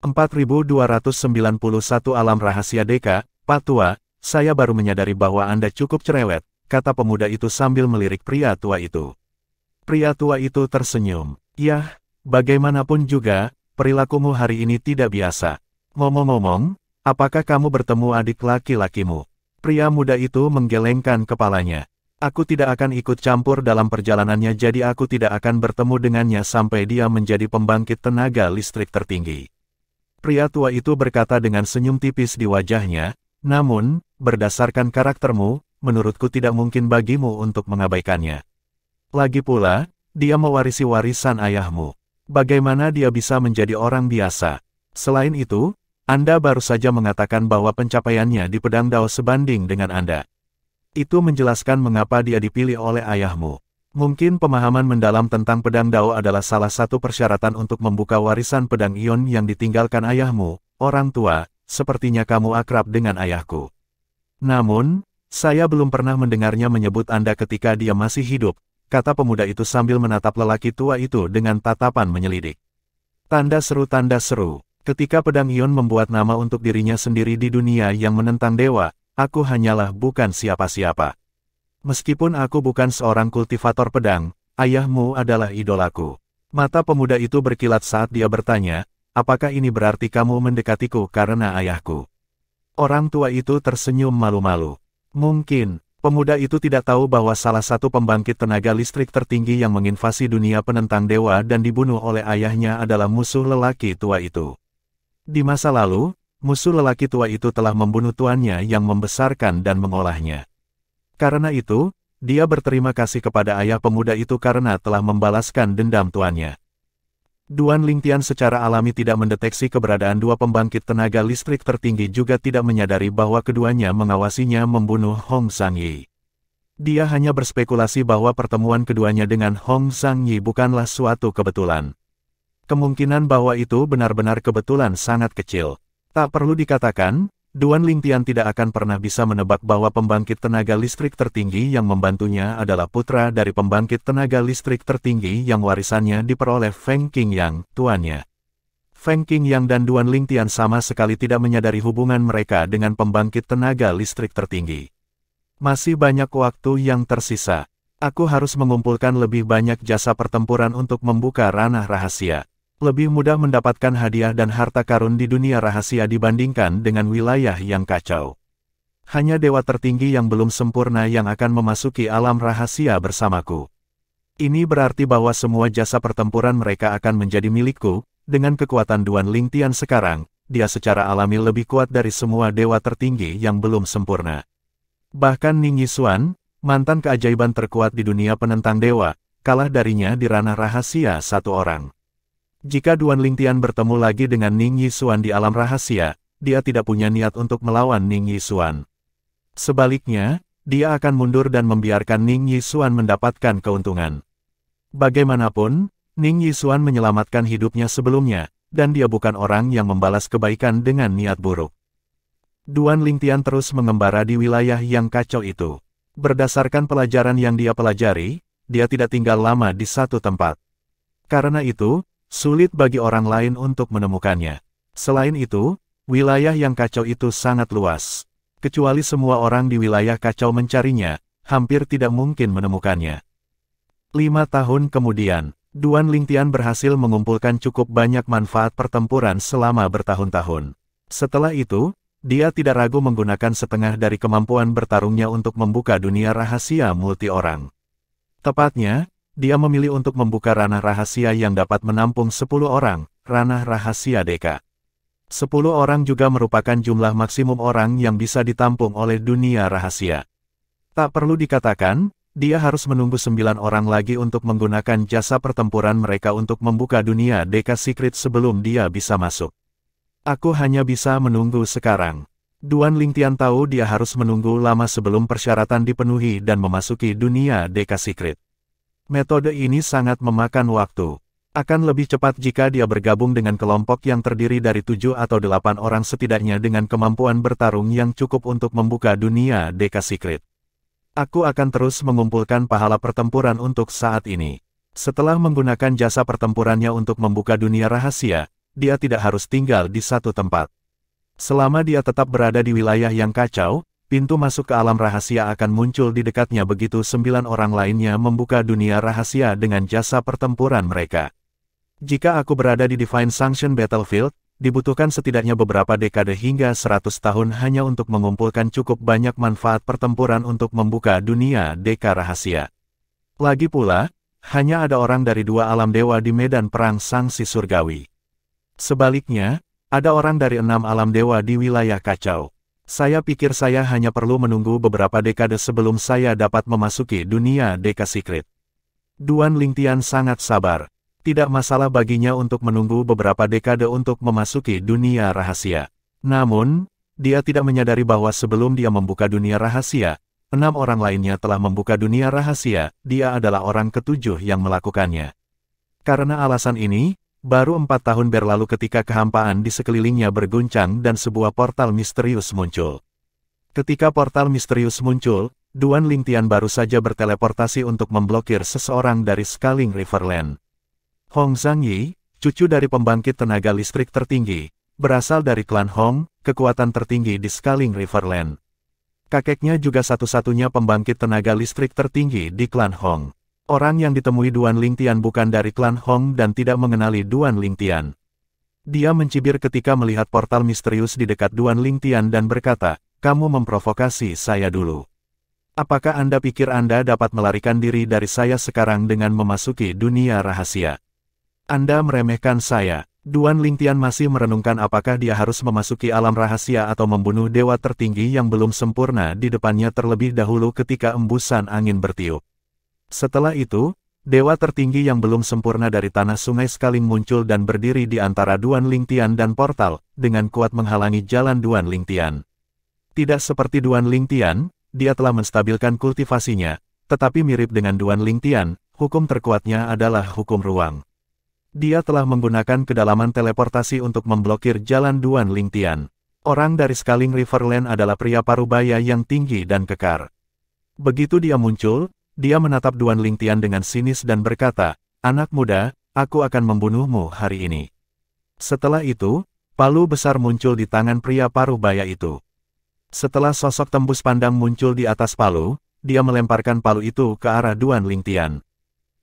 4291 Alam Rahasia Deka, Pak Tua, saya baru menyadari bahwa Anda cukup cerewet, kata pemuda itu sambil melirik pria tua itu. Pria tua itu tersenyum. Yah, bagaimanapun juga, perilakumu hari ini tidak biasa. Ngomong-ngomong, apakah kamu bertemu adik laki-lakimu? Pria muda itu menggelengkan kepalanya. Aku tidak akan ikut campur dalam perjalanannya, jadi aku tidak akan bertemu dengannya sampai dia menjadi pembangkit tenaga listrik tertinggi. Pria tua itu berkata dengan senyum tipis di wajahnya, namun, berdasarkan karaktermu, menurutku tidak mungkin bagimu untuk mengabaikannya. Lagi pula, dia mewarisi warisan ayahmu. Bagaimana dia bisa menjadi orang biasa? Selain itu, Anda baru saja mengatakan bahwa pencapaiannya di Pedang Dao sebanding dengan Anda. Itu menjelaskan mengapa dia dipilih oleh ayahmu. Mungkin pemahaman mendalam tentang Pedang Dao adalah salah satu persyaratan untuk membuka warisan pedang ion yang ditinggalkan ayahmu. Orang tua, sepertinya kamu akrab dengan ayahku. Namun, saya belum pernah mendengarnya menyebut Anda ketika dia masih hidup, kata pemuda itu sambil menatap lelaki tua itu dengan tatapan menyelidik. Tanda seru, ketika pedang ion membuat nama untuk dirinya sendiri di dunia yang menentang dewa, aku hanyalah bukan siapa-siapa. Meskipun aku bukan seorang kultivator pedang, ayahmu adalah idolaku. Mata pemuda itu berkilat saat dia bertanya, apakah ini berarti kamu mendekatiku karena ayahku? Orang tua itu tersenyum malu-malu. Mungkin, pemuda itu tidak tahu bahwa salah satu pembangkit tenaga listrik tertinggi yang menginvasi dunia penentang dewa dan dibunuh oleh ayahnya adalah musuh lelaki tua itu. Di masa lalu, musuh lelaki tua itu telah membunuh tuannya yang membesarkan dan mengolahnya. Karena itu, dia berterima kasih kepada ayah pemuda itu karena telah membalaskan dendam tuannya. Duan Lingtian secara alami tidak mendeteksi keberadaan dua pembangkit tenaga listrik tertinggi, juga tidak menyadari bahwa keduanya mengawasinya membunuh Hong Zhangyi. Dia hanya berspekulasi bahwa pertemuan keduanya dengan Hong Zhangyi bukanlah suatu kebetulan. Kemungkinan bahwa itu benar-benar kebetulan sangat kecil. Tak perlu dikatakan, Duan Lingtian tidak akan pernah bisa menebak bahwa pembangkit tenaga listrik tertinggi yang membantunya adalah putra dari pembangkit tenaga listrik tertinggi yang warisannya diperoleh Feng Qingyang, tuannya. Feng Qingyang dan Duan Lingtian sama sekali tidak menyadari hubungan mereka dengan pembangkit tenaga listrik tertinggi. Masih banyak waktu yang tersisa. Aku harus mengumpulkan lebih banyak jasa pertempuran untuk membuka ranah rahasia. Lebih mudah mendapatkan hadiah dan harta karun di dunia rahasia dibandingkan dengan wilayah yang kacau. Hanya dewa tertinggi yang belum sempurna yang akan memasuki alam rahasia bersamaku. Ini berarti bahwa semua jasa pertempuran mereka akan menjadi milikku. Dengan kekuatan Duan Lingtian sekarang, dia secara alami lebih kuat dari semua dewa tertinggi yang belum sempurna. Bahkan Ning Yixuan, mantan keajaiban terkuat di dunia penentang dewa, kalah darinya di ranah rahasia satu orang. Jika Duan Lingtian bertemu lagi dengan Ning Yixuan di alam rahasia, dia tidak punya niat untuk melawan Ning Yixuan. Sebaliknya, dia akan mundur dan membiarkan Ning Yixuan mendapatkan keuntungan. Bagaimanapun, Ning Yixuan menyelamatkan hidupnya sebelumnya, dan dia bukan orang yang membalas kebaikan dengan niat buruk. Duan Lingtian terus mengembara di wilayah yang kacau itu. Berdasarkan pelajaran yang dia pelajari, dia tidak tinggal lama di satu tempat. Karena itu, sulit bagi orang lain untuk menemukannya. Selain itu, wilayah yang kacau itu sangat luas. Kecuali semua orang di wilayah kacau mencarinya, hampir tidak mungkin menemukannya. 5 tahun kemudian, Duan Lingtian berhasil mengumpulkan cukup banyak manfaat pertempuran selama bertahun-tahun. Setelah itu, dia tidak ragu menggunakan setengah dari kemampuan bertarungnya untuk membuka dunia rahasia multi orang. Tepatnya, dia memilih untuk membuka ranah rahasia yang dapat menampung 10 orang, ranah rahasia Deka. 10 orang juga merupakan jumlah maksimum orang yang bisa ditampung oleh dunia rahasia. Tak perlu dikatakan, dia harus menunggu 9 orang lagi untuk menggunakan jasa pertempuran mereka untuk membuka dunia Deka Secret sebelum dia bisa masuk. Aku hanya bisa menunggu sekarang. Duan Lingtian tahu dia harus menunggu lama sebelum persyaratan dipenuhi dan memasuki dunia Deka Secret. Metode ini sangat memakan waktu. Akan lebih cepat jika dia bergabung dengan kelompok yang terdiri dari 7 atau 8 orang setidaknya dengan kemampuan bertarung yang cukup untuk membuka dunia Deka Secret. Aku akan terus mengumpulkan pahala pertempuran untuk saat ini. Setelah menggunakan jasa pertempurannya untuk membuka dunia rahasia, dia tidak harus tinggal di satu tempat. Selama dia tetap berada di wilayah yang kacau, pintu masuk ke alam rahasia akan muncul di dekatnya begitu 9 orang lainnya membuka dunia rahasia dengan jasa pertempuran mereka. Jika aku berada di Divine Sanction Battlefield, dibutuhkan setidaknya beberapa dekade hingga 100 tahun hanya untuk mengumpulkan cukup banyak manfaat pertempuran untuk membuka dunia deka rahasia. Lagi pula, hanya ada orang dari 2 alam dewa di medan perang Sangsi Surgawi. Sebaliknya, ada orang dari 6 alam dewa di wilayah kacau. Saya pikir saya hanya perlu menunggu beberapa dekade sebelum saya dapat memasuki dunia deka secret. Duan Lingtian sangat sabar. Tidak masalah baginya untuk menunggu beberapa dekade untuk memasuki dunia rahasia. Namun, dia tidak menyadari bahwa sebelum dia membuka dunia rahasia, 6 orang lainnya telah membuka dunia rahasia, dia adalah orang ke-7 yang melakukannya. Karena alasan ini, baru 4 tahun berlalu ketika kehampaan di sekelilingnya berguncang dan sebuah portal misterius muncul. Ketika portal misterius muncul, Duan Lingtian baru saja berteleportasi untuk memblokir seseorang dari Scaling Riverland. Hong Zhangyi, cucu dari pembangkit tenaga listrik tertinggi, berasal dari klan Hong, kekuatan tertinggi di Scaling Riverland. Kakeknya juga satu-satunya pembangkit tenaga listrik tertinggi di klan Hong. Orang yang ditemui Duan Lingtian bukan dari klan Hong dan tidak mengenali Duan Lingtian. Dia mencibir ketika melihat portal misterius di dekat Duan Lingtian dan berkata, "Kamu memprovokasi saya dulu. Apakah Anda pikir Anda dapat melarikan diri dari saya sekarang dengan memasuki dunia rahasia? Anda meremehkan saya." Duan Lingtian masih merenungkan apakah dia harus memasuki alam rahasia atau membunuh dewa tertinggi yang belum sempurna di depannya terlebih dahulu ketika embusan angin bertiup. Setelah itu, dewa tertinggi yang belum sempurna dari tanah sungai Scaling muncul dan berdiri di antara Duan Lingtian dan portal, dengan kuat menghalangi jalan Duan Lingtian. Tidak seperti Duan Lingtian, dia telah menstabilkan kultivasinya, tetapi mirip dengan Duan Lingtian, hukum terkuatnya adalah hukum ruang. Dia telah menggunakan kedalaman teleportasi untuk memblokir jalan Duan Lingtian. Orang dari Scaling Riverland adalah pria parubaya yang tinggi dan kekar. Begitu dia muncul, dia menatap Duan Lingtian dengan sinis dan berkata, "Anak muda, aku akan membunuhmu hari ini." Setelah itu, palu besar muncul di tangan pria parubaya itu. Setelah sosok tembus pandang muncul di atas palu, dia melemparkan palu itu ke arah Duan Lingtian.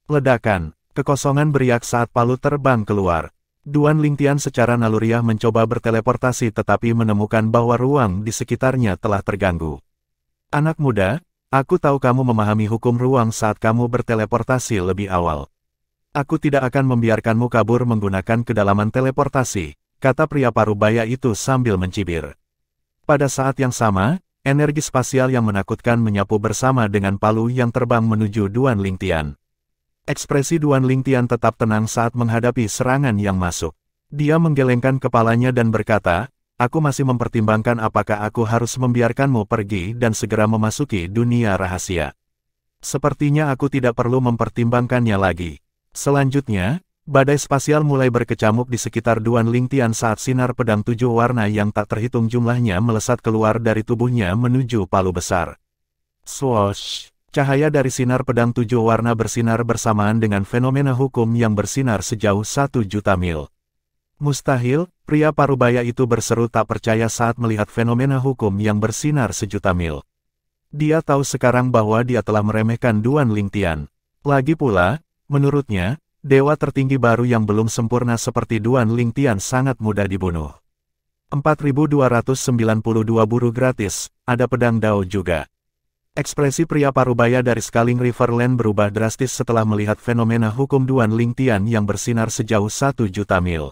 Ledakan. Kekosongan beriak saat palu terbang keluar. Duan Lingtian secara naluriah mencoba berteleportasi tetapi menemukan bahwa ruang di sekitarnya telah terganggu. "Anak muda, aku tahu kamu memahami hukum ruang saat kamu berteleportasi lebih awal. Aku tidak akan membiarkanmu kabur menggunakan kedalaman teleportasi," kata pria parubaya itu sambil mencibir. Pada saat yang sama, energi spasial yang menakutkan menyapu bersama dengan palu yang terbang menuju Duan Lingtian. Ekspresi Duan Lingtian tetap tenang saat menghadapi serangan yang masuk. Dia menggelengkan kepalanya dan berkata, "Aku masih mempertimbangkan apakah aku harus membiarkanmu pergi dan segera memasuki dunia rahasia. Sepertinya aku tidak perlu mempertimbangkannya lagi." Selanjutnya, badai spasial mulai berkecamuk di sekitar Duan Lingtian saat sinar pedang 7 warna yang tak terhitung jumlahnya melesat keluar dari tubuhnya menuju palu besar. Swoosh! Cahaya dari sinar pedang 7 warna bersinar bersamaan dengan fenomena hukum yang bersinar sejauh 1.000.000 mil. "Mustahil," pria parubaya itu berseru tak percaya saat melihat fenomena hukum yang bersinar 1.000.000 mil. Dia tahu sekarang bahwa dia telah meremehkan Duan Lingtian. Lagi pula, menurutnya, dewa tertinggi baru yang belum sempurna seperti Duan Lingtian sangat mudah dibunuh. 4.292 buruh gratis, ada pedang Dao juga. Ekspresi pria parubaya dari Scaling Riverland berubah drastis setelah melihat fenomena hukum Duan Lingtian yang bersinar sejauh 1.000.000 mil.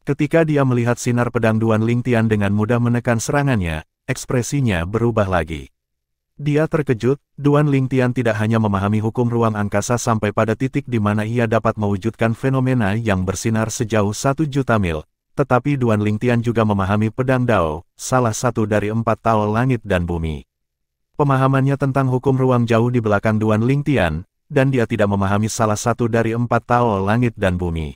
Ketika dia melihat sinar pedang Duan Lingtian dengan mudah menekan serangannya, ekspresinya berubah lagi. Dia terkejut, Duan Lingtian tidak hanya memahami hukum ruang angkasa sampai pada titik di mana ia dapat mewujudkan fenomena yang bersinar sejauh 1.000.000 mil, tetapi Duan Lingtian juga memahami pedang Dao, salah satu dari 4 Tao langit dan bumi. Pemahamannya tentang hukum ruang jauh di belakang Duan Lingtian, dan dia tidak memahami salah satu dari 4 Tao langit dan bumi.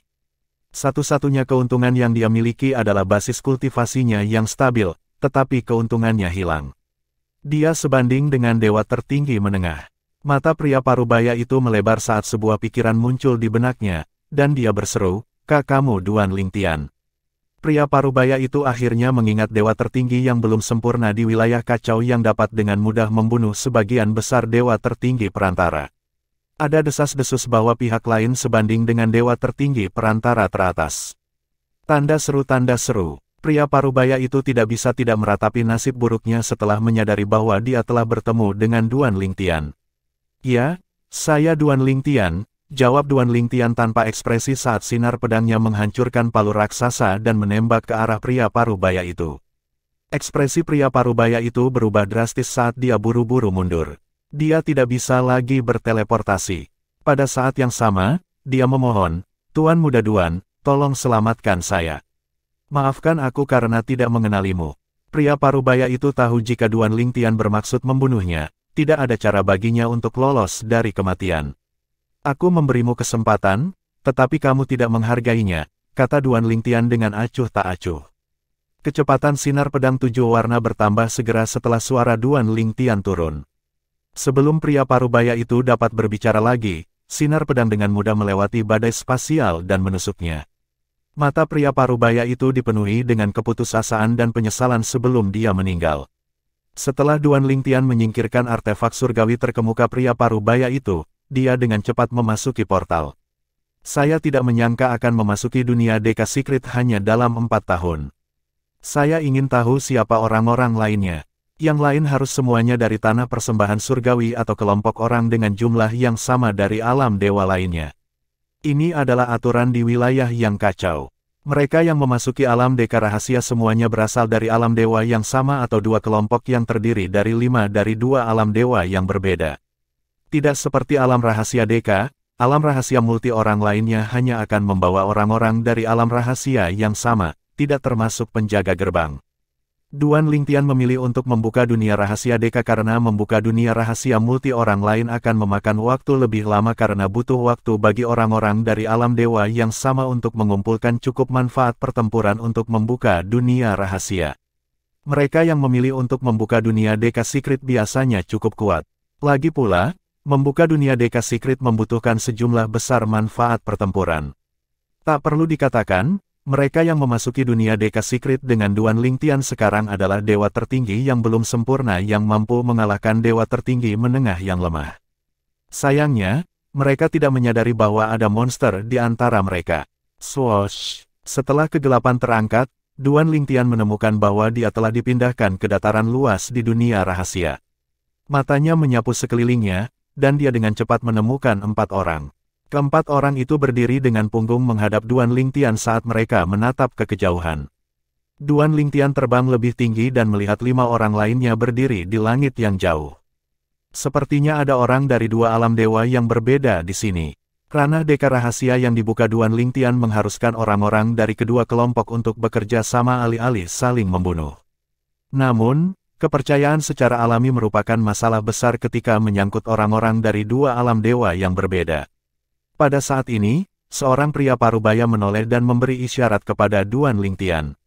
Satu-satunya keuntungan yang dia miliki adalah basis kultivasinya yang stabil, tetapi keuntungannya hilang. Dia sebanding dengan dewa tertinggi menengah. Mata pria parubaya itu melebar saat sebuah pikiran muncul di benaknya, dan dia berseru, "Kamu Duan Lingtian. Pria parubaya itu akhirnya mengingat dewa tertinggi yang belum sempurna di wilayah kacau yang dapat dengan mudah membunuh sebagian besar dewa tertinggi perantara. Ada desas-desus bahwa pihak lain sebanding dengan dewa tertinggi perantara teratas. Tanda seru. Pria parubaya itu tidak bisa tidak meratapi nasib buruknya setelah menyadari bahwa dia telah bertemu dengan Duan Lingtian. Ya, saya Duan Lingtian, jawab Duan Lingtian tanpa ekspresi saat sinar pedangnya menghancurkan palu raksasa dan menembak ke arah pria parubaya itu. Ekspresi pria parubaya itu berubah drastis saat dia buru-buru mundur. Dia tidak bisa lagi berteleportasi. Pada saat yang sama, dia memohon, "Tuan Muda Duan, tolong selamatkan saya. Maafkan aku karena tidak mengenalimu." Pria parubaya itu tahu jika Duan Lingtian bermaksud membunuhnya, tidak ada cara baginya untuk lolos dari kematian. "Aku memberimu kesempatan, tetapi kamu tidak menghargainya," kata Duan Lingtian dengan acuh tak acuh. Kecepatan sinar pedang 7 warna bertambah segera setelah suara Duan Lingtian turun. Sebelum pria parubaya itu dapat berbicara lagi, sinar pedang dengan mudah melewati badai spasial dan menusuknya. Mata pria parubaya itu dipenuhi dengan keputusasaan dan penyesalan sebelum dia meninggal. Setelah Duan Lingtian menyingkirkan artefak surgawi terkemuka pria parubaya itu, dia dengan cepat memasuki portal. "Saya tidak menyangka akan memasuki dunia Deka Secret hanya dalam 4 tahun. Saya ingin tahu siapa orang-orang lainnya. Yang lain harus semuanya dari tanah persembahan surgawi atau kelompok orang dengan jumlah yang sama dari alam dewa lainnya. Ini adalah aturan di wilayah yang kacau. Mereka yang memasuki alam Deka rahasia semuanya berasal dari alam dewa yang sama atau 2 kelompok yang terdiri dari 5 dari 2 alam dewa yang berbeda. Tidak seperti alam rahasia Deka, alam rahasia multi orang lainnya hanya akan membawa orang-orang dari alam rahasia yang sama, tidak termasuk penjaga gerbang." Duan Lingtian memilih untuk membuka dunia rahasia Deka karena membuka dunia rahasia multi orang lain akan memakan waktu lebih lama karena butuh waktu bagi orang-orang dari alam dewa yang sama untuk mengumpulkan cukup manfaat pertempuran untuk membuka dunia rahasia. Mereka yang memilih untuk membuka dunia Deka Secret biasanya cukup kuat. Lagi pula, membuka dunia Deka Secret membutuhkan sejumlah besar manfaat pertempuran. Tak perlu dikatakan, mereka yang memasuki dunia Deka Secret dengan Duan Lingtian sekarang adalah dewa tertinggi yang belum sempurna yang mampu mengalahkan dewa tertinggi menengah yang lemah. Sayangnya, mereka tidak menyadari bahwa ada monster di antara mereka. Swoosh! Setelah kegelapan terangkat, Duan Lingtian menemukan bahwa dia telah dipindahkan ke dataran luas di dunia rahasia. Matanya menyapu sekelilingnya, dan dia dengan cepat menemukan 4 orang. Keempat orang itu berdiri dengan punggung menghadap Duan Lingtian saat mereka menatap ke kejauhan. Duan Lingtian terbang lebih tinggi dan melihat 5 orang lainnya berdiri di langit yang jauh. Sepertinya ada orang dari 2 alam dewa yang berbeda di sini. Ranah Deka rahasia yang dibuka Duan Lingtian mengharuskan orang-orang dari kedua kelompok untuk bekerja sama alih-alih saling membunuh. Namun, kepercayaan secara alami merupakan masalah besar ketika menyangkut orang-orang dari 2 alam dewa yang berbeda. Pada saat ini, seorang pria parubaya menoleh dan memberi isyarat kepada Duan Lingtian.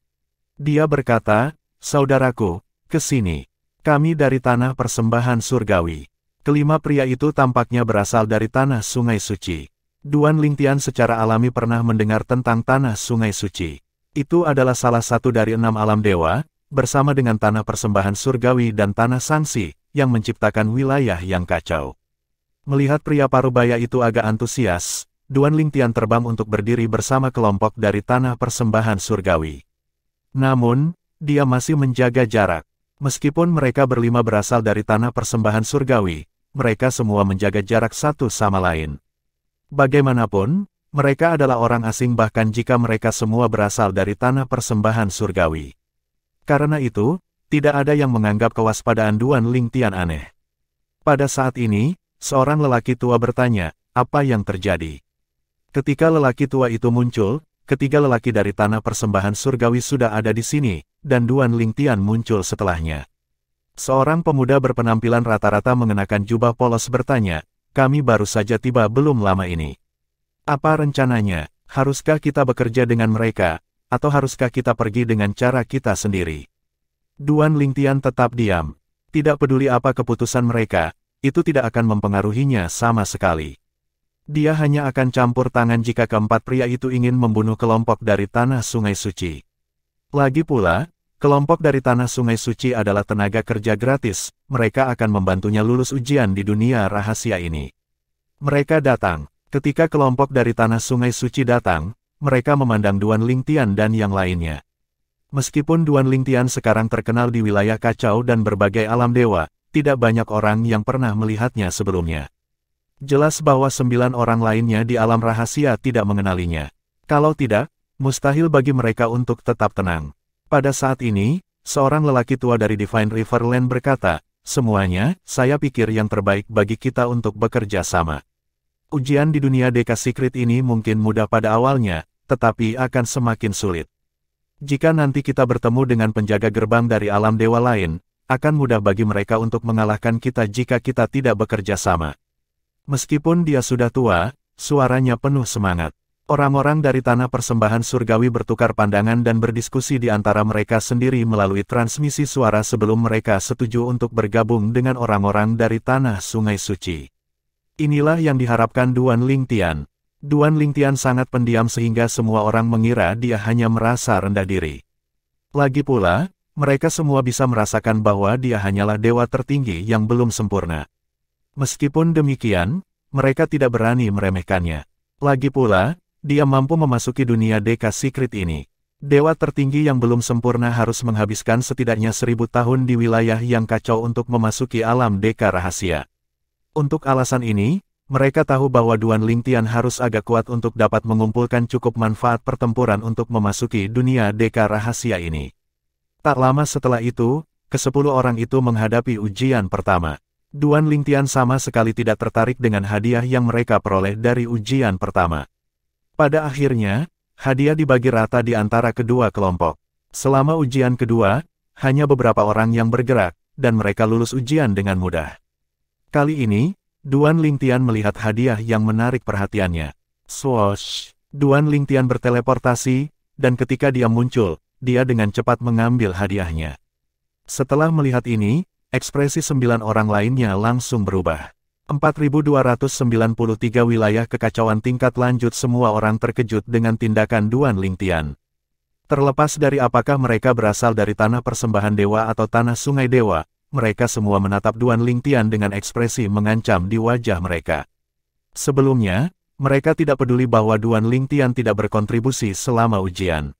Dia berkata, "Saudaraku, ke sini. Kami dari tanah persembahan surgawi." Kelima pria itu tampaknya berasal dari tanah Sungai Suci. Duan Lingtian secara alami pernah mendengar tentang tanah Sungai Suci. Itu adalah salah satu dari 6 alam dewa, bersama dengan tanah persembahan surgawi dan tanah sangsi, yang menciptakan wilayah yang kacau. Melihat pria parubaya itu agak antusias, Duan Lingtian terbang untuk berdiri bersama kelompok dari tanah persembahan surgawi. Namun, dia masih menjaga jarak. Meskipun mereka berlima berasal dari tanah persembahan surgawi, mereka semua menjaga jarak satu sama lain. Bagaimanapun, mereka adalah orang asing bahkan jika mereka semua berasal dari tanah persembahan surgawi. Karena itu, tidak ada yang menganggap kewaspadaan Duan Lingtian aneh. Pada saat ini, seorang lelaki tua bertanya, "Apa yang terjadi?" Ketika lelaki tua itu muncul, ketiga lelaki dari tanah persembahan surgawi sudah ada di sini, dan Duan Lingtian muncul setelahnya. Seorang pemuda berpenampilan rata-rata mengenakan jubah polos bertanya, "Kami baru saja tiba belum lama ini. Apa rencananya? Haruskah kita bekerja dengan mereka, atau haruskah kita pergi dengan cara kita sendiri?" Duan Lingtian tetap diam. Tidak peduli apa keputusan mereka, itu tidak akan mempengaruhinya sama sekali. Dia hanya akan campur tangan jika keempat pria itu ingin membunuh kelompok dari tanah Sungai Suci. Lagi pula, kelompok dari Tanah Sungai Suci adalah tenaga kerja gratis, mereka akan membantunya lulus ujian di dunia rahasia ini. Mereka datang. Ketika kelompok dari Tanah Sungai Suci datang, mereka memandang Duan Lingtian dan yang lainnya. Meskipun Duan Lingtian sekarang terkenal di wilayah kacau dan berbagai alam dewa, tidak banyak orang yang pernah melihatnya sebelumnya. Jelas bahwa 9 orang lainnya di alam rahasia tidak mengenalinya. Kalau tidak, mustahil bagi mereka untuk tetap tenang. Pada saat ini, seorang lelaki tua dari Divine Riverland berkata, "Semuanya, saya pikir yang terbaik bagi kita untuk bekerja sama. Ujian di dunia Deka Secret ini mungkin mudah pada awalnya, tetapi akan semakin sulit. Jika nanti kita bertemu dengan penjaga gerbang dari alam dewa lain, akan mudah bagi mereka untuk mengalahkan kita jika kita tidak bekerja sama." Meskipun dia sudah tua, suaranya penuh semangat. Orang-orang dari Tanah Persembahan Surgawi bertukar pandangan dan berdiskusi di antara mereka sendiri melalui transmisi suara sebelum mereka setuju untuk bergabung dengan orang-orang dari Tanah Sungai Suci. Inilah yang diharapkan Duan Lingtian. Duan Lingtian sangat pendiam sehingga semua orang mengira dia hanya merasa rendah diri. Lagi pula, mereka semua bisa merasakan bahwa dia hanyalah dewa tertinggi yang belum sempurna. Meskipun demikian, mereka tidak berani meremehkannya. Lagi pula, dia mampu memasuki dunia Deka Secret ini. Dewa tertinggi yang belum sempurna harus menghabiskan setidaknya 1000 tahun di wilayah yang kacau untuk memasuki alam Deka rahasia. Untuk alasan ini, mereka tahu bahwa Duan Lingtian harus agak kuat untuk dapat mengumpulkan cukup manfaat pertempuran untuk memasuki dunia Deka rahasia ini. Tak lama setelah itu, ke-10 orang itu menghadapi ujian pertama. Duan Lingtian sama sekali tidak tertarik dengan hadiah yang mereka peroleh dari ujian pertama. Pada akhirnya, hadiah dibagi rata di antara kedua kelompok. Selama ujian kedua, hanya beberapa orang yang bergerak, dan mereka lulus ujian dengan mudah. Kali ini, Duan Lingtian melihat hadiah yang menarik perhatiannya. Swoosh! Duan Lingtian berteleportasi, dan ketika dia muncul, dia dengan cepat mengambil hadiahnya. Setelah melihat ini, ekspresi 9 orang lainnya langsung berubah. 4293 wilayah kekacauan tingkat lanjut semua orang terkejut dengan tindakan Duan Lingtian. Terlepas dari apakah mereka berasal dari Tanah Persembahan Dewa atau Tanah Sungai Dewa, mereka semua menatap Duan Lingtian dengan ekspresi mengancam di wajah mereka. Sebelumnya, mereka tidak peduli bahwa Duan Lingtian tidak berkontribusi selama ujian.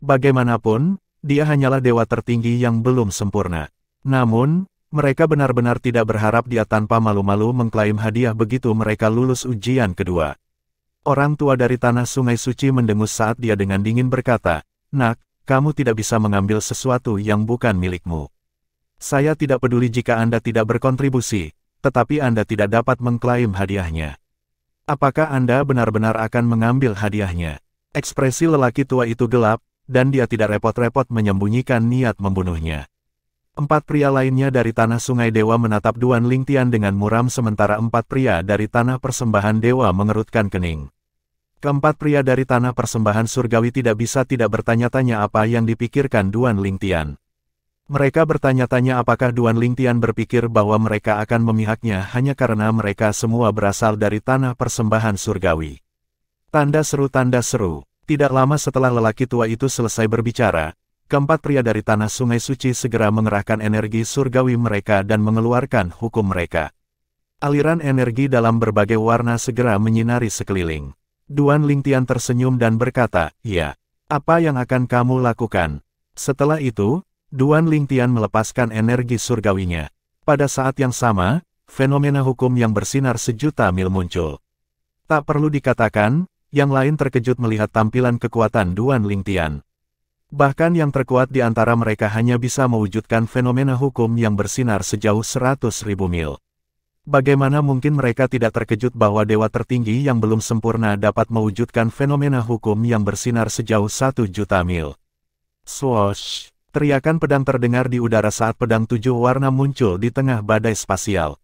Bagaimanapun, dia hanyalah dewa tertinggi yang belum sempurna. Namun, mereka benar-benar tidak berharap dia tanpa malu-malu mengklaim hadiah begitu mereka lulus ujian kedua. Orang tua dari Tanah Sungai Suci mendengus saat dia dengan dingin berkata, "Nak, kamu tidak bisa mengambil sesuatu yang bukan milikmu. Saya tidak peduli jika Anda tidak berkontribusi, tetapi Anda tidak dapat mengklaim hadiahnya. Apakah Anda benar-benar akan mengambil hadiahnya?" Ekspresi lelaki tua itu gelap, dan dia tidak repot-repot menyembunyikan niat membunuhnya. 4 pria lainnya dari Tanah Sungai Dewa menatap Duan Lingtian dengan muram sementara 4 pria dari Tanah Persembahan Dewa mengerutkan kening. Keempat pria dari Tanah Persembahan Surgawi tidak bisa tidak bertanya-tanya apa yang dipikirkan Duan Lingtian. Mereka bertanya-tanya apakah Duan Lingtian berpikir bahwa mereka akan memihaknya hanya karena mereka semua berasal dari Tanah Persembahan Surgawi. Tanda seru. Tidak lama setelah lelaki tua itu selesai berbicara, keempat pria dari Tanah Sungai Suci segera mengerahkan energi surgawi mereka dan mengeluarkan hukum mereka. Aliran energi dalam berbagai warna segera menyinari sekeliling. Duan Lingtian tersenyum dan berkata, "Ya, apa yang akan kamu lakukan?" Setelah itu, Duan Lingtian melepaskan energi surgawinya. Pada saat yang sama, fenomena hukum yang bersinar sejuta mil muncul. Tak perlu dikatakan, yang lain terkejut melihat tampilan kekuatan Duan Lingtian. Bahkan yang terkuat di antara mereka hanya bisa mewujudkan fenomena hukum yang bersinar sejauh 100.000 mil. Bagaimana mungkin mereka tidak terkejut bahwa dewa tertinggi yang belum sempurna dapat mewujudkan fenomena hukum yang bersinar sejauh 1 juta mil? Swoosh! Teriakan pedang terdengar di udara saat pedang 7 warna muncul di tengah badai spasial.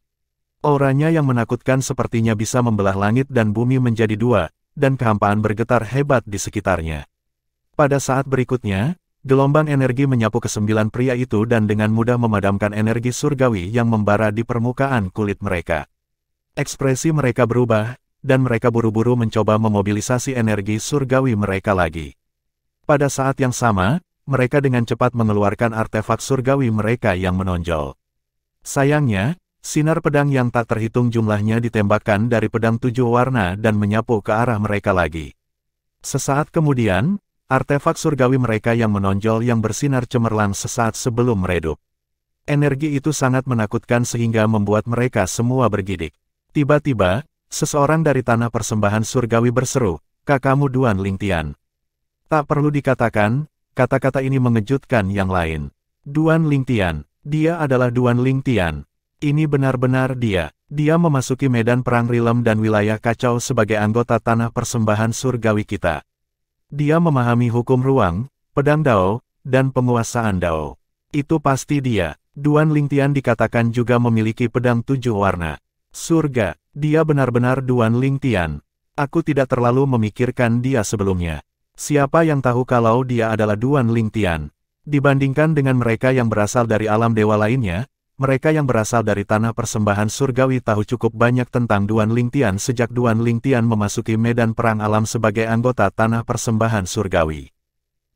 Auranya yang menakutkan sepertinya bisa membelah langit dan bumi menjadi 2, dan kehampaan bergetar hebat di sekitarnya. Pada saat berikutnya, gelombang energi menyapu ke-9 pria itu dan dengan mudah memadamkan energi surgawi yang membara di permukaan kulit mereka. Ekspresi mereka berubah, dan mereka buru-buru mencoba memobilisasi energi surgawi mereka lagi. Pada saat yang sama, mereka dengan cepat mengeluarkan artefak surgawi mereka yang menonjol. Sayangnya, sinar pedang yang tak terhitung jumlahnya ditembakkan dari pedang 7 warna dan menyapu ke arah mereka lagi. Sesaat kemudian, artefak surgawi mereka yang menonjol yang bersinar cemerlang sesaat sebelum meredup. Energi itu sangat menakutkan sehingga membuat mereka semua bergidik. Tiba-tiba, seseorang dari tanah persembahan surgawi berseru, "Kakakmu Duan Lingtian." Tak perlu dikatakan, kata-kata ini mengejutkan yang lain. Duan Lingtian, dia adalah Duan Lingtian. Ini benar-benar dia. Dia memasuki medan perang Rilem dan wilayah kacau sebagai anggota tanah persembahan surgawi kita. Dia memahami hukum ruang, pedang Dao, dan penguasaan Dao. Itu pasti dia. Duan Lingtian dikatakan juga memiliki pedang 7 warna. Surga, dia benar-benar Duan Lingtian. Aku tidak terlalu memikirkan dia sebelumnya. Siapa yang tahu kalau dia adalah Duan Lingtian? Dibandingkan dengan mereka yang berasal dari alam dewa lainnya, mereka yang berasal dari tanah persembahan surgawi tahu cukup banyak tentang Duan Lingtian sejak Duan Lingtian memasuki medan perang alam sebagai anggota tanah persembahan surgawi.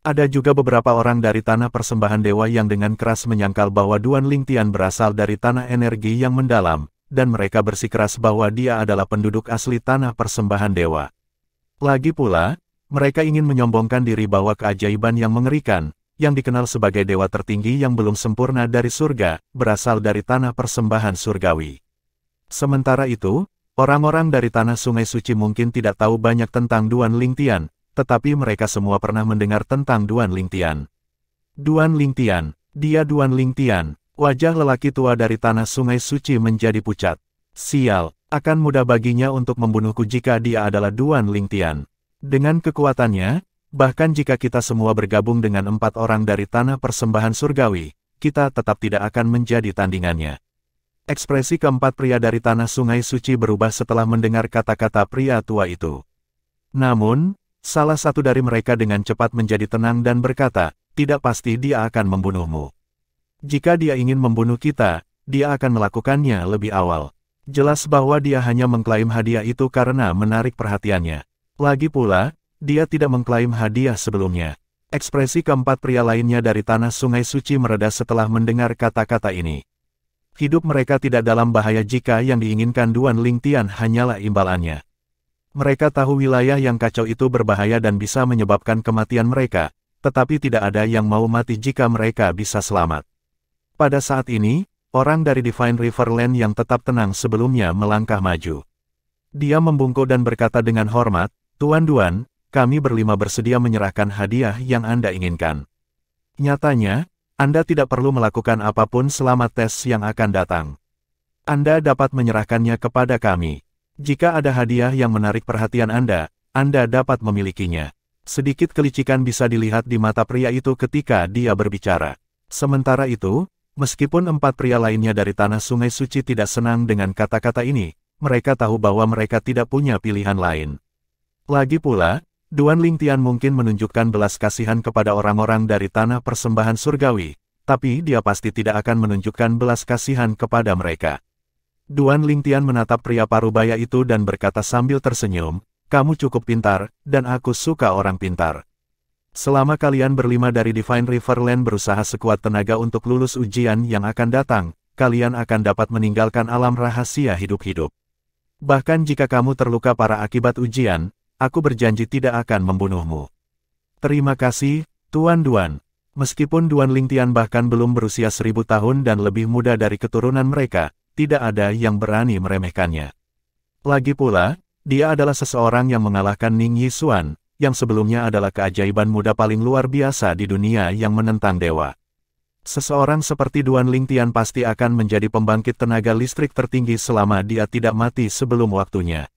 Ada juga beberapa orang dari tanah persembahan dewa yang dengan keras menyangkal bahwa Duan Lingtian berasal dari tanah energi yang mendalam, dan mereka bersikeras bahwa dia adalah penduduk asli tanah persembahan dewa. Lagi pula, mereka ingin menyombongkan diri bahwa keajaiban yang mengerikan, yang dikenal sebagai dewa tertinggi yang belum sempurna dari surga, berasal dari tanah persembahan surgawi. Sementara itu, orang-orang dari tanah sungai suci mungkin tidak tahu banyak tentang Duan Lingtian, tetapi mereka semua pernah mendengar tentang Duan Lingtian. Duan Lingtian, dia Duan Lingtian. Wajah lelaki tua dari tanah sungai suci menjadi pucat. Sial, akan mudah baginya untuk membunuhku jika dia adalah Duan Lingtian. Dengan kekuatannya, bahkan jika kita semua bergabung dengan 4 orang dari tanah persembahan surgawi, kita tetap tidak akan menjadi tandingannya. Ekspresi keempat pria dari tanah sungai suci berubah setelah mendengar kata-kata pria tua itu. Namun, salah satu dari mereka dengan cepat menjadi tenang dan berkata, "Tidak pasti dia akan membunuhmu. Jika dia ingin membunuh kita, dia akan melakukannya lebih awal. Jelas bahwa dia hanya mengklaim hadiah itu karena menarik perhatiannya. Lagi pula, dia tidak mengklaim hadiah sebelumnya." Ekspresi keempat pria lainnya dari tanah sungai suci mereda setelah mendengar kata-kata ini. Hidup mereka tidak dalam bahaya jika yang diinginkan Duan Lingtian hanyalah imbalannya. Mereka tahu wilayah yang kacau itu berbahaya dan bisa menyebabkan kematian mereka, tetapi tidak ada yang mau mati jika mereka bisa selamat. Pada saat ini, orang dari Divine Riverland yang tetap tenang sebelumnya melangkah maju. Dia membungkuk dan berkata dengan hormat, "Tuan Duan, kami berlima bersedia menyerahkan hadiah yang Anda inginkan. Nyatanya, Anda tidak perlu melakukan apapun selama tes yang akan datang. Anda dapat menyerahkannya kepada kami. Jika ada hadiah yang menarik perhatian Anda dapat memilikinya." Sedikit kelicikan bisa dilihat di mata pria itu ketika dia berbicara. Sementara itu, meskipun 4 pria lainnya dari tanah sungai suci tidak senang dengan kata-kata ini, mereka tahu bahwa mereka tidak punya pilihan lain. Lagi pula, Duan Lingtian mungkin menunjukkan belas kasihan kepada orang-orang dari tanah persembahan surgawi, tapi dia pasti tidak akan menunjukkan belas kasihan kepada mereka. Duan Lingtian menatap pria parubaya itu dan berkata sambil tersenyum, "Kamu cukup pintar, dan aku suka orang pintar. Selama kalian berlima dari Divine Riverland berusaha sekuat tenaga untuk lulus ujian yang akan datang, kalian akan dapat meninggalkan alam rahasia hidup-hidup. Bahkan jika kamu terluka parah akibat ujian, aku berjanji tidak akan membunuhmu." Terima kasih, Tuan Duan. Meskipun Duan Lingtian bahkan belum berusia 1000 tahun dan lebih muda dari keturunan mereka, tidak ada yang berani meremehkannya. Lagi pula, dia adalah seseorang yang mengalahkan Ning Yixuan, yang sebelumnya adalah keajaiban muda paling luar biasa di dunia yang menentang dewa. Seseorang seperti Duan Lingtian pasti akan menjadi pembangkit tenaga listrik tertinggi selama dia tidak mati sebelum waktunya.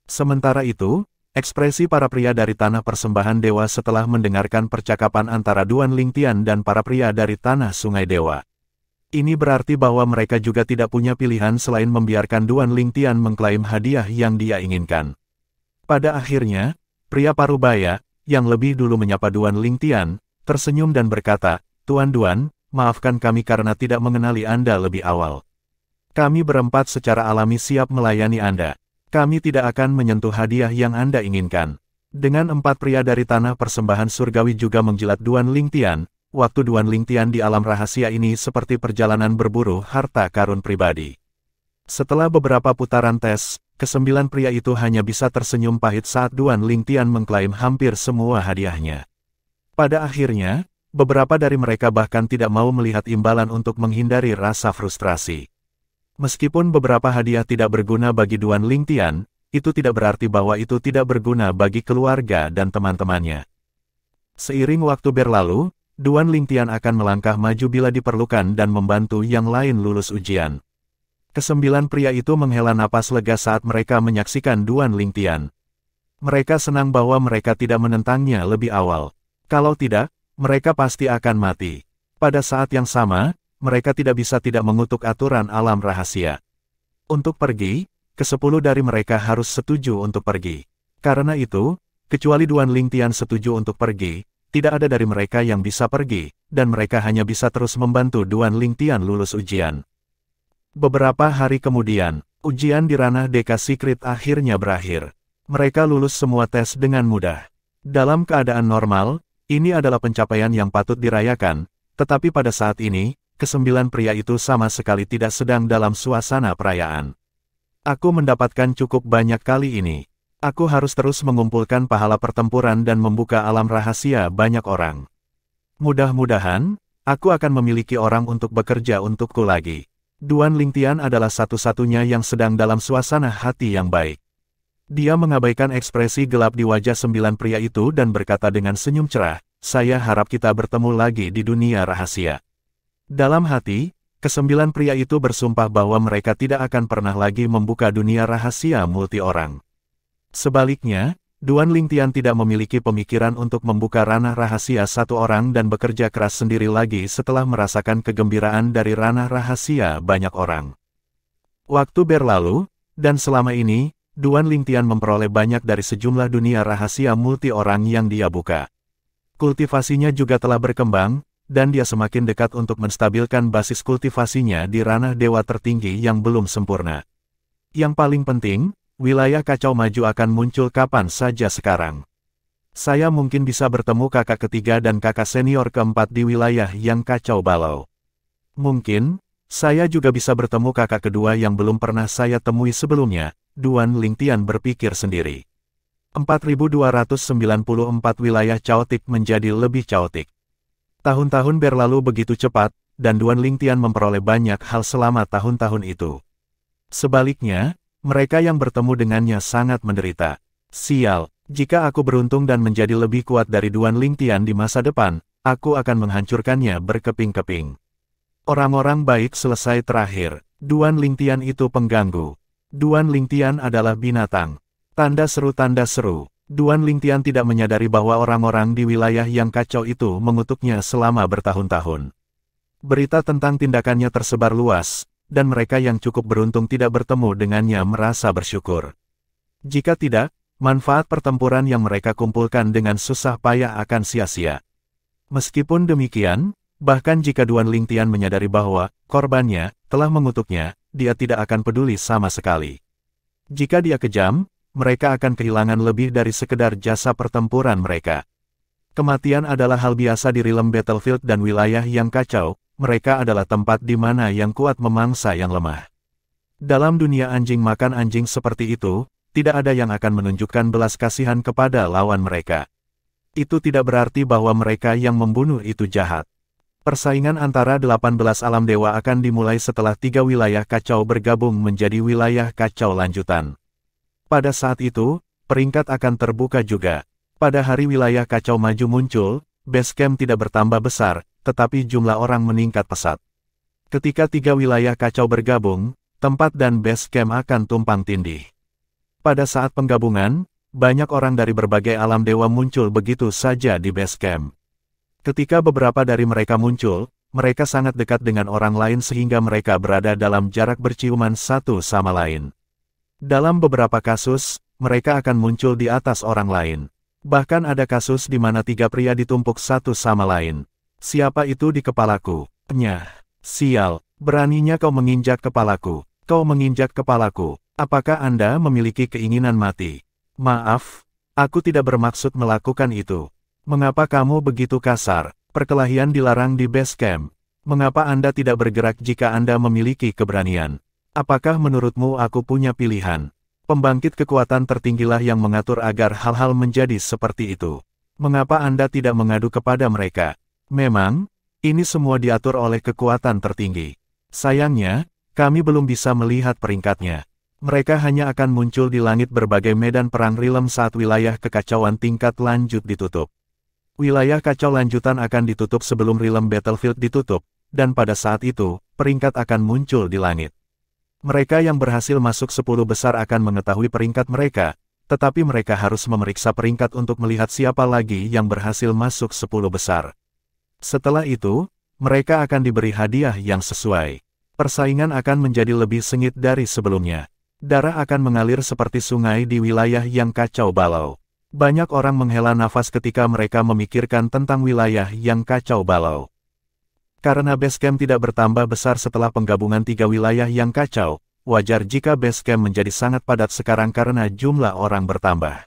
Sementara itu, ekspresi para pria dari tanah persembahan dewa setelah mendengarkan percakapan antara Duan Lingtian dan para pria dari tanah sungai dewa. Ini berarti bahwa mereka juga tidak punya pilihan selain membiarkan Duan Lingtian mengklaim hadiah yang dia inginkan. Pada akhirnya, pria parubaya, yang lebih dulu menyapa Duan Lingtian, tersenyum dan berkata, "Tuan Duan, maafkan kami karena tidak mengenali Anda lebih awal. Kami berempat secara alami siap melayani Anda. Kami tidak akan menyentuh hadiah yang Anda inginkan." Dengan 4 pria dari tanah persembahan surgawi juga menjilat Duan Lingtian, waktu Duan Lingtian di alam rahasia ini seperti perjalanan berburu harta karun pribadi. Setelah beberapa putaran tes, ke-9 pria itu hanya bisa tersenyum pahit saat Duan Lingtian mengklaim hampir semua hadiahnya. Pada akhirnya, beberapa dari mereka bahkan tidak mau melihat imbalan untuk menghindari rasa frustrasi. Meskipun beberapa hadiah tidak berguna bagi Duan Lingtian, itu tidak berarti bahwa itu tidak berguna bagi keluarga dan teman-temannya. Seiring waktu berlalu, Duan Lingtian akan melangkah maju bila diperlukan dan membantu yang lain lulus ujian. Ke-9 pria itu menghela napas lega saat mereka menyaksikan Duan Lingtian. Mereka senang bahwa mereka tidak menentangnya lebih awal. Kalau tidak, mereka pasti akan mati. Pada saat yang sama, mereka tidak bisa tidak mengutuk aturan alam rahasia. Untuk pergi, ke-10 dari mereka harus setuju untuk pergi. Karena itu, kecuali Duan Lingtian setuju untuk pergi, tidak ada dari mereka yang bisa pergi, dan mereka hanya bisa terus membantu Duan Lingtian lulus ujian. Beberapa hari kemudian, ujian di ranah Deka Secret akhirnya berakhir. Mereka lulus semua tes dengan mudah. Dalam keadaan normal, ini adalah pencapaian yang patut dirayakan, tetapi pada saat ini, ke-9 pria itu sama sekali tidak sedang dalam suasana perayaan. Aku mendapatkan cukup banyak kali ini. Aku harus terus mengumpulkan pahala pertempuran dan membuka alam rahasia banyak orang. Mudah-mudahan, aku akan memiliki orang untuk bekerja untukku lagi. Duan Lingtian adalah satu-satunya yang sedang dalam suasana hati yang baik. Dia mengabaikan ekspresi gelap di wajah 9 pria itu dan berkata dengan senyum cerah, "Saya harap kita bertemu lagi di dunia rahasia." Dalam hati, ke-9 pria itu bersumpah bahwa mereka tidak akan pernah lagi membuka dunia rahasia multi orang. Sebaliknya, Duan Lingtian tidak memiliki pemikiran untuk membuka ranah rahasia satu orang dan bekerja keras sendiri lagi setelah merasakan kegembiraan dari ranah rahasia banyak orang. Waktu berlalu, dan selama ini, Duan Lingtian memperoleh banyak dari sejumlah dunia rahasia multi orang yang dia buka. Kultivasinya juga telah berkembang, dan dia semakin dekat untuk menstabilkan basis kultivasinya di ranah dewa tertinggi yang belum sempurna. Yang paling penting, wilayah kacau maju akan muncul kapan saja sekarang. Saya mungkin bisa bertemu kakak ketiga dan kakak senior keempat di wilayah yang kacau balau. Mungkin, saya juga bisa bertemu kakak kedua yang belum pernah saya temui sebelumnya, Duan Lingtian berpikir sendiri. 4294 wilayah caotik menjadi lebih caotik. Tahun-tahun berlalu begitu cepat, dan Duan Lingtian memperoleh banyak hal selama tahun-tahun itu. Sebaliknya, mereka yang bertemu dengannya sangat menderita. Sial, jika aku beruntung dan menjadi lebih kuat dari Duan Lingtian di masa depan, aku akan menghancurkannya berkeping-keping. Orang-orang baik selesai terakhir. Duan Lingtian itu pengganggu. Duan Lingtian adalah binatang. Tanda seru, tanda seru. Duan Lingtian tidak menyadari bahwa orang-orang di wilayah yang kacau itu mengutuknya selama bertahun-tahun. Berita tentang tindakannya tersebar luas, dan mereka yang cukup beruntung tidak bertemu dengannya merasa bersyukur. Jika tidak, manfaat pertempuran yang mereka kumpulkan dengan susah payah akan sia-sia. Meskipun demikian, bahkan jika Duan Lingtian menyadari bahwa korbannya telah mengutuknya, dia tidak akan peduli sama sekali. Jika dia kejam, mereka akan kehilangan lebih dari sekedar jasa pertempuran mereka. Kematian adalah hal biasa di realm battlefield dan wilayah yang kacau, mereka adalah tempat di mana yang kuat memangsa yang lemah. Dalam dunia anjing makan anjing seperti itu, tidak ada yang akan menunjukkan belas kasihan kepada lawan mereka. Itu tidak berarti bahwa mereka yang membunuh itu jahat. Persaingan antara 18 alam dewa akan dimulai setelah 3 wilayah kacau bergabung menjadi wilayah kacau lanjutan. Pada saat itu, peringkat akan terbuka juga. Pada hari wilayah kacau maju muncul, base camp tidak bertambah besar, tetapi jumlah orang meningkat pesat. Ketika 3 wilayah kacau bergabung, tempat dan base camp akan tumpang tindih. Pada saat penggabungan, banyak orang dari berbagai alam dewa muncul begitu saja di base camp. Ketika beberapa dari mereka muncul, mereka sangat dekat dengan orang lain sehingga mereka berada dalam jarak berciuman satu sama lain. Dalam beberapa kasus, mereka akan muncul di atas orang lain. Bahkan ada kasus di mana 3 pria ditumpuk satu sama lain. Siapa itu di kepalaku? Nyah, sial, beraninya kau menginjak kepalaku. Kau menginjak kepalaku. Apakah Anda memiliki keinginan mati? Maaf, Aku tidak bermaksud melakukan itu. Mengapa kamu begitu kasar? Perkelahian dilarang di base camp. Mengapa Anda tidak bergerak jika Anda memiliki keberanian? Apakah menurutmu aku punya pilihan? Pembangkit kekuatan tertinggilah yang mengatur agar hal-hal menjadi seperti itu. Mengapa Anda tidak mengadu kepada mereka? Memang, ini semua diatur oleh kekuatan tertinggi. Sayangnya, kami belum bisa melihat peringkatnya. Mereka hanya akan muncul di langit berbagai medan perang Realm saat wilayah kekacauan tingkat lanjut ditutup. Wilayah kacau lanjutan akan ditutup sebelum Realm Battlefield ditutup, dan pada saat itu, peringkat akan muncul di langit. Mereka yang berhasil masuk 10 besar akan mengetahui peringkat mereka, tetapi mereka harus memeriksa peringkat untuk melihat siapa lagi yang berhasil masuk 10 besar. Setelah itu, mereka akan diberi hadiah yang sesuai. Persaingan akan menjadi lebih sengit dari sebelumnya. Darah akan mengalir seperti sungai di wilayah yang kacau balau. Banyak orang menghela nafas ketika mereka memikirkan tentang wilayah yang kacau balau. Karena basecamp tidak bertambah besar setelah penggabungan 3 wilayah yang kacau, wajar jika basecamp menjadi sangat padat sekarang karena jumlah orang bertambah.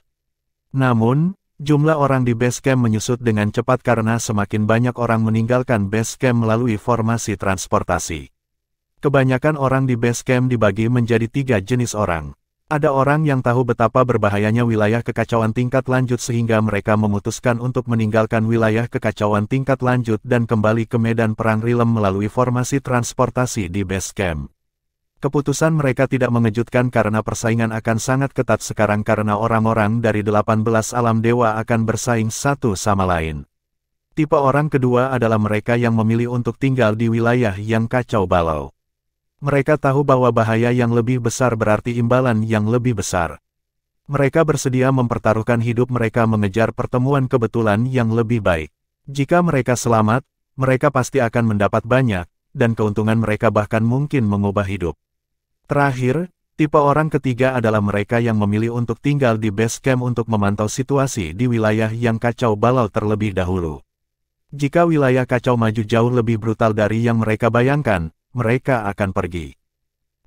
Namun, jumlah orang di basecamp menyusut dengan cepat karena semakin banyak orang meninggalkan basecamp melalui formasi transportasi. Kebanyakan orang di basecamp dibagi menjadi 3 jenis orang. Ada orang yang tahu betapa berbahayanya wilayah kekacauan tingkat lanjut sehingga mereka memutuskan untuk meninggalkan wilayah kekacauan tingkat lanjut dan kembali ke medan perang Realm melalui formasi transportasi di basecamp. Keputusan mereka tidak mengejutkan karena persaingan akan sangat ketat sekarang karena orang-orang dari 18 alam dewa akan bersaing satu sama lain. Tipe orang kedua adalah mereka yang memilih untuk tinggal di wilayah yang kacau balau. Mereka tahu bahwa bahaya yang lebih besar berarti imbalan yang lebih besar. Mereka bersedia mempertaruhkan hidup mereka mengejar pertemuan kebetulan yang lebih baik. Jika mereka selamat, mereka pasti akan mendapat banyak, dan keuntungan mereka bahkan mungkin mengubah hidup. Terakhir, tipe orang ketiga adalah mereka yang memilih untuk tinggal di base camp untuk memantau situasi di wilayah yang kacau balau terlebih dahulu. Jika wilayah kacau maju jauh lebih brutal dari yang mereka bayangkan, mereka akan pergi.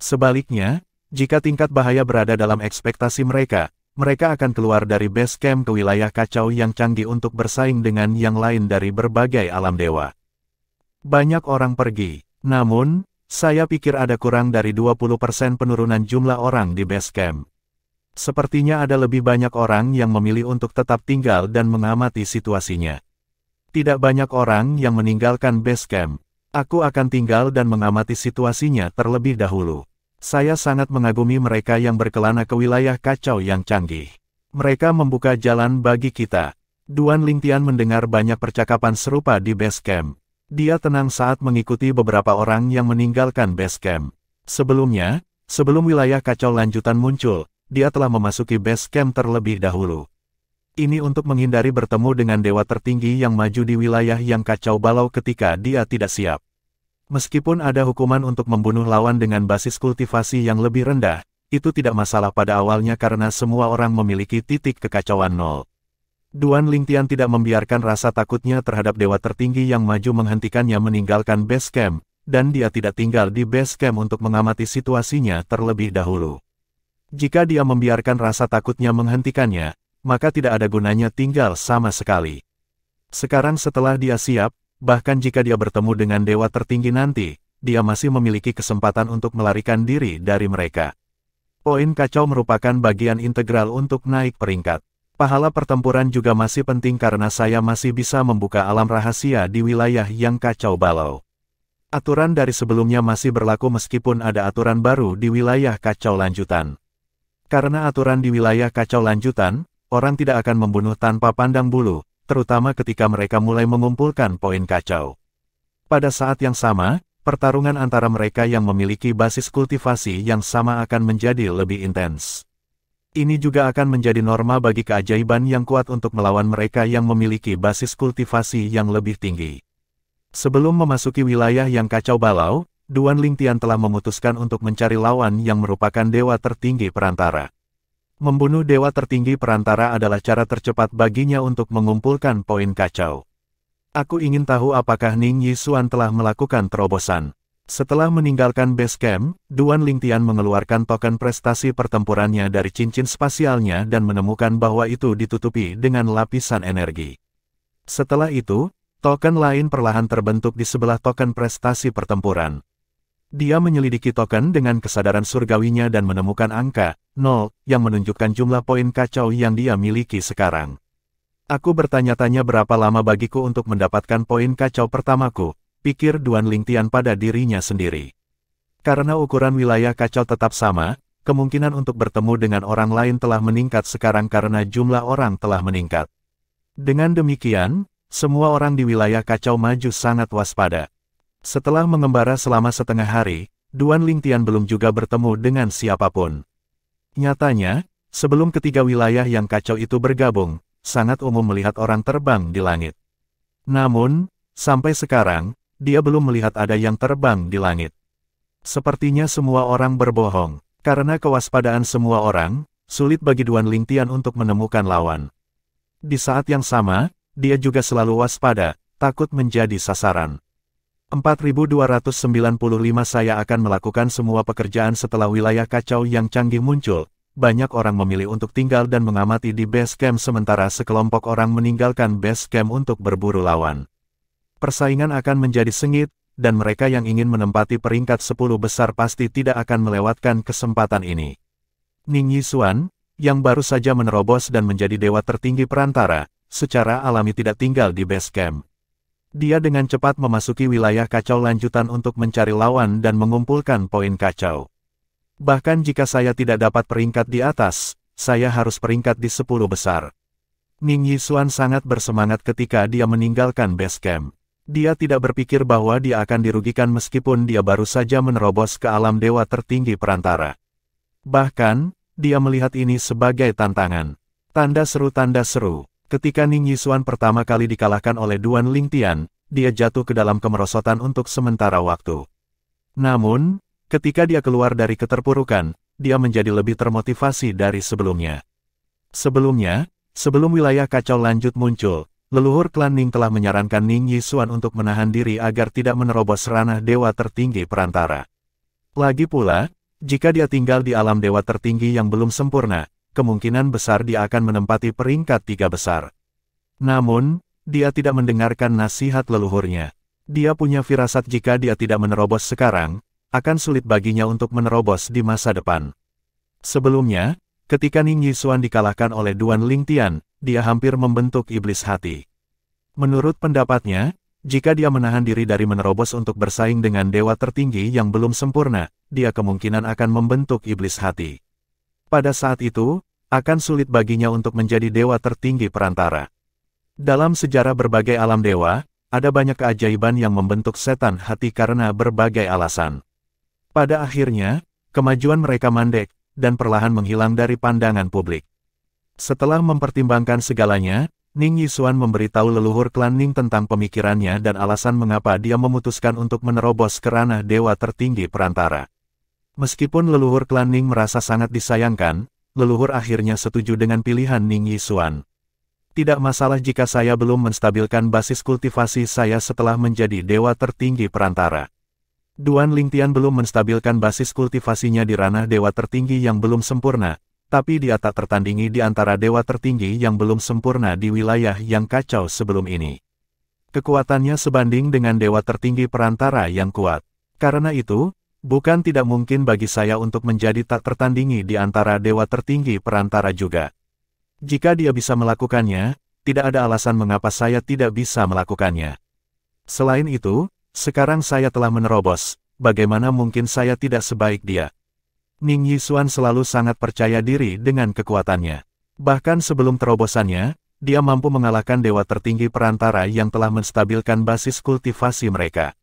Sebaliknya, jika tingkat bahaya berada dalam ekspektasi mereka, mereka akan keluar dari base camp ke wilayah kacau yang canggih untuk bersaing dengan yang lain dari berbagai alam dewa. Banyak orang pergi, namun, saya pikir ada kurang dari 20% penurunan jumlah orang di base camp. Sepertinya ada lebih banyak orang yang memilih untuk tetap tinggal dan mengamati situasinya. Tidak banyak orang yang meninggalkan base camp. Aku akan tinggal dan mengamati situasinya terlebih dahulu. Saya sangat mengagumi mereka yang berkelana ke wilayah kacau yang canggih. Mereka membuka jalan bagi kita. Duan Lingtian mendengar banyak percakapan serupa di base camp. Dia tenang saat mengikuti beberapa orang yang meninggalkan base camp. Sebelumnya, sebelum wilayah kacau lanjutan muncul, dia telah memasuki base camp terlebih dahulu. Ini untuk menghindari bertemu dengan dewa tertinggi yang maju di wilayah yang kacau balau ketika dia tidak siap. Meskipun ada hukuman untuk membunuh lawan dengan basis kultivasi yang lebih rendah, itu tidak masalah pada awalnya karena semua orang memiliki titik kekacauan 0. Duan Lingtian tidak membiarkan rasa takutnya terhadap dewa tertinggi yang maju menghentikannya meninggalkan base camp, dan dia tidak tinggal di base camp untuk mengamati situasinya terlebih dahulu. Jika dia membiarkan rasa takutnya menghentikannya, maka tidak ada gunanya tinggal sama sekali. Sekarang setelah dia siap, bahkan jika dia bertemu dengan dewa tertinggi nanti, dia masih memiliki kesempatan untuk melarikan diri dari mereka. Poin kacau merupakan bagian integral untuk naik peringkat. Pahala pertempuran juga masih penting karena saya masih bisa membuka alam rahasia di wilayah yang kacau balau. Aturan dari sebelumnya masih berlaku meskipun ada aturan baru di wilayah kacau lanjutan. Karena aturan di wilayah kacau lanjutan, orang tidak akan membunuh tanpa pandang bulu, terutama ketika mereka mulai mengumpulkan poin kacau. Pada saat yang sama, pertarungan antara mereka yang memiliki basis kultivasi yang sama akan menjadi lebih intens. Ini juga akan menjadi norma bagi keajaiban yang kuat untuk melawan mereka yang memiliki basis kultivasi yang lebih tinggi. Sebelum memasuki wilayah yang kacau balau, Duan Lingtian telah memutuskan untuk mencari lawan yang merupakan dewa tertinggi perantara. Membunuh dewa tertinggi perantara adalah cara tercepat baginya untuk mengumpulkan poin kacau. Aku ingin tahu apakah Ning Yixuan telah melakukan terobosan. Setelah meninggalkan base camp, Duan Lingtian mengeluarkan token prestasi pertempurannya dari cincin spasialnya dan menemukan bahwa itu ditutupi dengan lapisan energi. Setelah itu, token lain perlahan terbentuk di sebelah token prestasi pertempuran. Dia menyelidiki token dengan kesadaran surgawinya dan menemukan angka 0 yang menunjukkan jumlah poin kacau yang dia miliki sekarang. Aku bertanya-tanya berapa lama bagiku untuk mendapatkan poin kacau pertamaku, pikir Duan Lingtian pada dirinya sendiri. Karena ukuran wilayah kacau tetap sama, kemungkinan untuk bertemu dengan orang lain telah meningkat sekarang karena jumlah orang telah meningkat. Dengan demikian, semua orang di wilayah kacau maju sangat waspada. Setelah mengembara selama setengah hari, Duan Lingtian belum juga bertemu dengan siapapun. Nyatanya, sebelum ketiga wilayah yang kacau itu bergabung, sangat umum melihat orang terbang di langit. Namun, sampai sekarang, dia belum melihat ada yang terbang di langit. Sepertinya semua orang berbohong. Karena kewaspadaan semua orang, sulit bagi Duan Lingtian untuk menemukan lawan. Di saat yang sama, dia juga selalu waspada, takut menjadi sasaran. 4295 Saya akan melakukan semua pekerjaan setelah wilayah kacau yang canggih muncul. Banyak orang memilih untuk tinggal dan mengamati di base camp sementara sekelompok orang meninggalkan base camp untuk berburu lawan. Persaingan akan menjadi sengit, dan mereka yang ingin menempati peringkat 10 besar pasti tidak akan melewatkan kesempatan ini. Ning Yixuan, yang baru saja menerobos dan menjadi dewa tertinggi perantara, secara alami tidak tinggal di base camp. Dia dengan cepat memasuki wilayah kacau lanjutan untuk mencari lawan dan mengumpulkan poin kacau. Bahkan jika saya tidak dapat peringkat di atas, saya harus peringkat di 10 besar. Ning Yixuan sangat bersemangat ketika dia meninggalkan base camp. Dia tidak berpikir bahwa dia akan dirugikan meskipun dia baru saja menerobos ke alam dewa tertinggi perantara. Bahkan, dia melihat ini sebagai tantangan. Tanda seru. Ketika Ning Yixuan pertama kali dikalahkan oleh Duan Lingtian, dia jatuh ke dalam kemerosotan untuk sementara waktu. Namun, ketika dia keluar dari keterpurukan, dia menjadi lebih termotivasi dari sebelumnya. Sebelum wilayah kacau lanjut muncul, leluhur klan Ning telah menyarankan Ning Yixuan untuk menahan diri agar tidak menerobos ranah dewa tertinggi perantara. Lagi pula, jika dia tinggal di alam dewa tertinggi yang belum sempurna, kemungkinan besar dia akan menempati peringkat 3 besar. Namun, dia tidak mendengarkan nasihat leluhurnya. Dia punya firasat jika dia tidak menerobos sekarang, akan sulit baginya untuk menerobos di masa depan. Sebelumnya, ketika Ning Yixuan dikalahkan oleh Duan Lingtian, dia hampir membentuk iblis hati. Menurut pendapatnya, jika dia menahan diri dari menerobos untuk bersaing dengan dewa tertinggi yang belum sempurna, dia kemungkinan akan membentuk iblis hati. Pada saat itu, akan sulit baginya untuk menjadi dewa tertinggi perantara. Dalam sejarah berbagai alam dewa, ada banyak keajaiban yang membentuk setan hati karena berbagai alasan. Pada akhirnya, kemajuan mereka mandek, dan perlahan menghilang dari pandangan publik. Setelah mempertimbangkan segalanya, Ning Yixuan memberitahu leluhur klan Ning tentang pemikirannya dan alasan mengapa dia memutuskan untuk menerobos ke ranah dewa tertinggi perantara. Meskipun leluhur klan Ning merasa sangat disayangkan, leluhur akhirnya setuju dengan pilihan Ning Yixuan. Tidak masalah jika saya belum menstabilkan basis kultivasi saya setelah menjadi dewa tertinggi perantara. Duan Lingtian belum menstabilkan basis kultivasinya di ranah dewa tertinggi yang belum sempurna, tapi dia tak tertandingi di antara dewa tertinggi yang belum sempurna di wilayah yang kacau sebelum ini. Kekuatannya sebanding dengan dewa tertinggi perantara yang kuat. Karena itu, bukan tidak mungkin bagi saya untuk menjadi tak tertandingi di antara dewa tertinggi perantara juga. Jika dia bisa melakukannya, tidak ada alasan mengapa saya tidak bisa melakukannya. Selain itu, sekarang saya telah menerobos, bagaimana mungkin saya tidak sebaik dia? Ning Yixuan selalu sangat percaya diri dengan kekuatannya. Bahkan sebelum terobosannya, dia mampu mengalahkan dewa tertinggi perantara yang telah menstabilkan basis kultivasi mereka.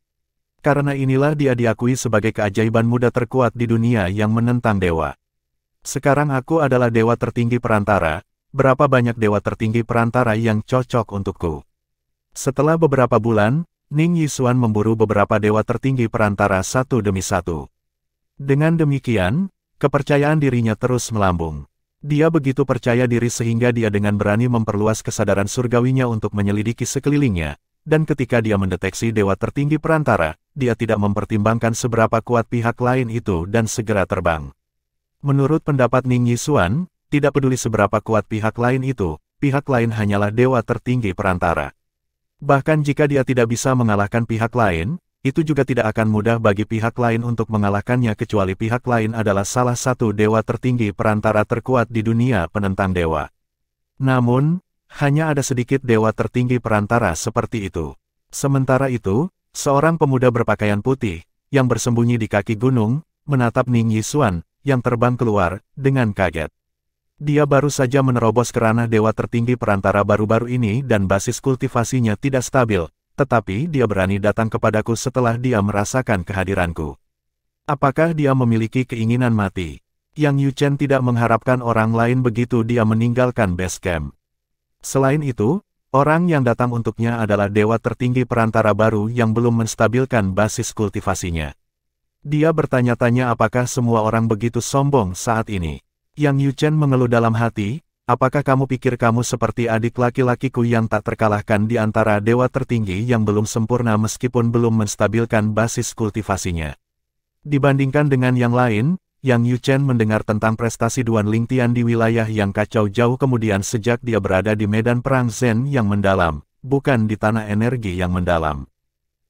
Karena inilah dia diakui sebagai keajaiban muda terkuat di dunia yang menentang dewa. Sekarang aku adalah dewa tertinggi perantara, berapa banyak dewa tertinggi perantara yang cocok untukku? Setelah beberapa bulan, Ning Yixuan memburu beberapa dewa tertinggi perantara satu demi satu. Dengan demikian, kepercayaan dirinya terus melambung. Dia begitu percaya diri sehingga dia dengan berani memperluas kesadaran surgawinya untuk menyelidiki sekelilingnya, dan ketika dia mendeteksi dewa tertinggi perantara, dia tidak mempertimbangkan seberapa kuat pihak lain itu dan segera terbang. Menurut pendapat Ning Yixuan, tidak peduli seberapa kuat pihak lain itu, pihak lain hanyalah dewa tertinggi perantara. Bahkan jika dia tidak bisa mengalahkan pihak lain, itu juga tidak akan mudah bagi pihak lain untuk mengalahkannya kecuali pihak lain adalah salah satu dewa tertinggi perantara terkuat di dunia penentang dewa. Namun, hanya ada sedikit dewa tertinggi perantara seperti itu. Sementara itu, seorang pemuda berpakaian putih, yang bersembunyi di kaki gunung, menatap Ning Yixuan, yang terbang keluar, dengan kaget. Dia baru saja menerobos ke ranah dewa tertinggi perantara baru-baru ini dan basis kultivasinya tidak stabil, tetapi dia berani datang kepadaku setelah dia merasakan kehadiranku. Apakah dia memiliki keinginan mati? Yang Yu Chen tidak mengharapkan orang lain begitu dia meninggalkan base camp. Selain itu, orang yang datang untuknya adalah dewa tertinggi perantara baru yang belum menstabilkan basis kultivasinya. Dia bertanya-tanya apakah semua orang begitu sombong saat ini. Yang Yu Chen mengeluh dalam hati, apakah kamu pikir kamu seperti adik laki-lakiku yang tak terkalahkan di antara dewa tertinggi yang belum sempurna meskipun belum menstabilkan basis kultivasinya? Dibandingkan dengan yang lain, Yang Yu Chen mendengar tentang prestasi Duan Lingtian di wilayah yang kacau jauh kemudian sejak dia berada di medan perang Zen yang mendalam, bukan di tanah energi yang mendalam.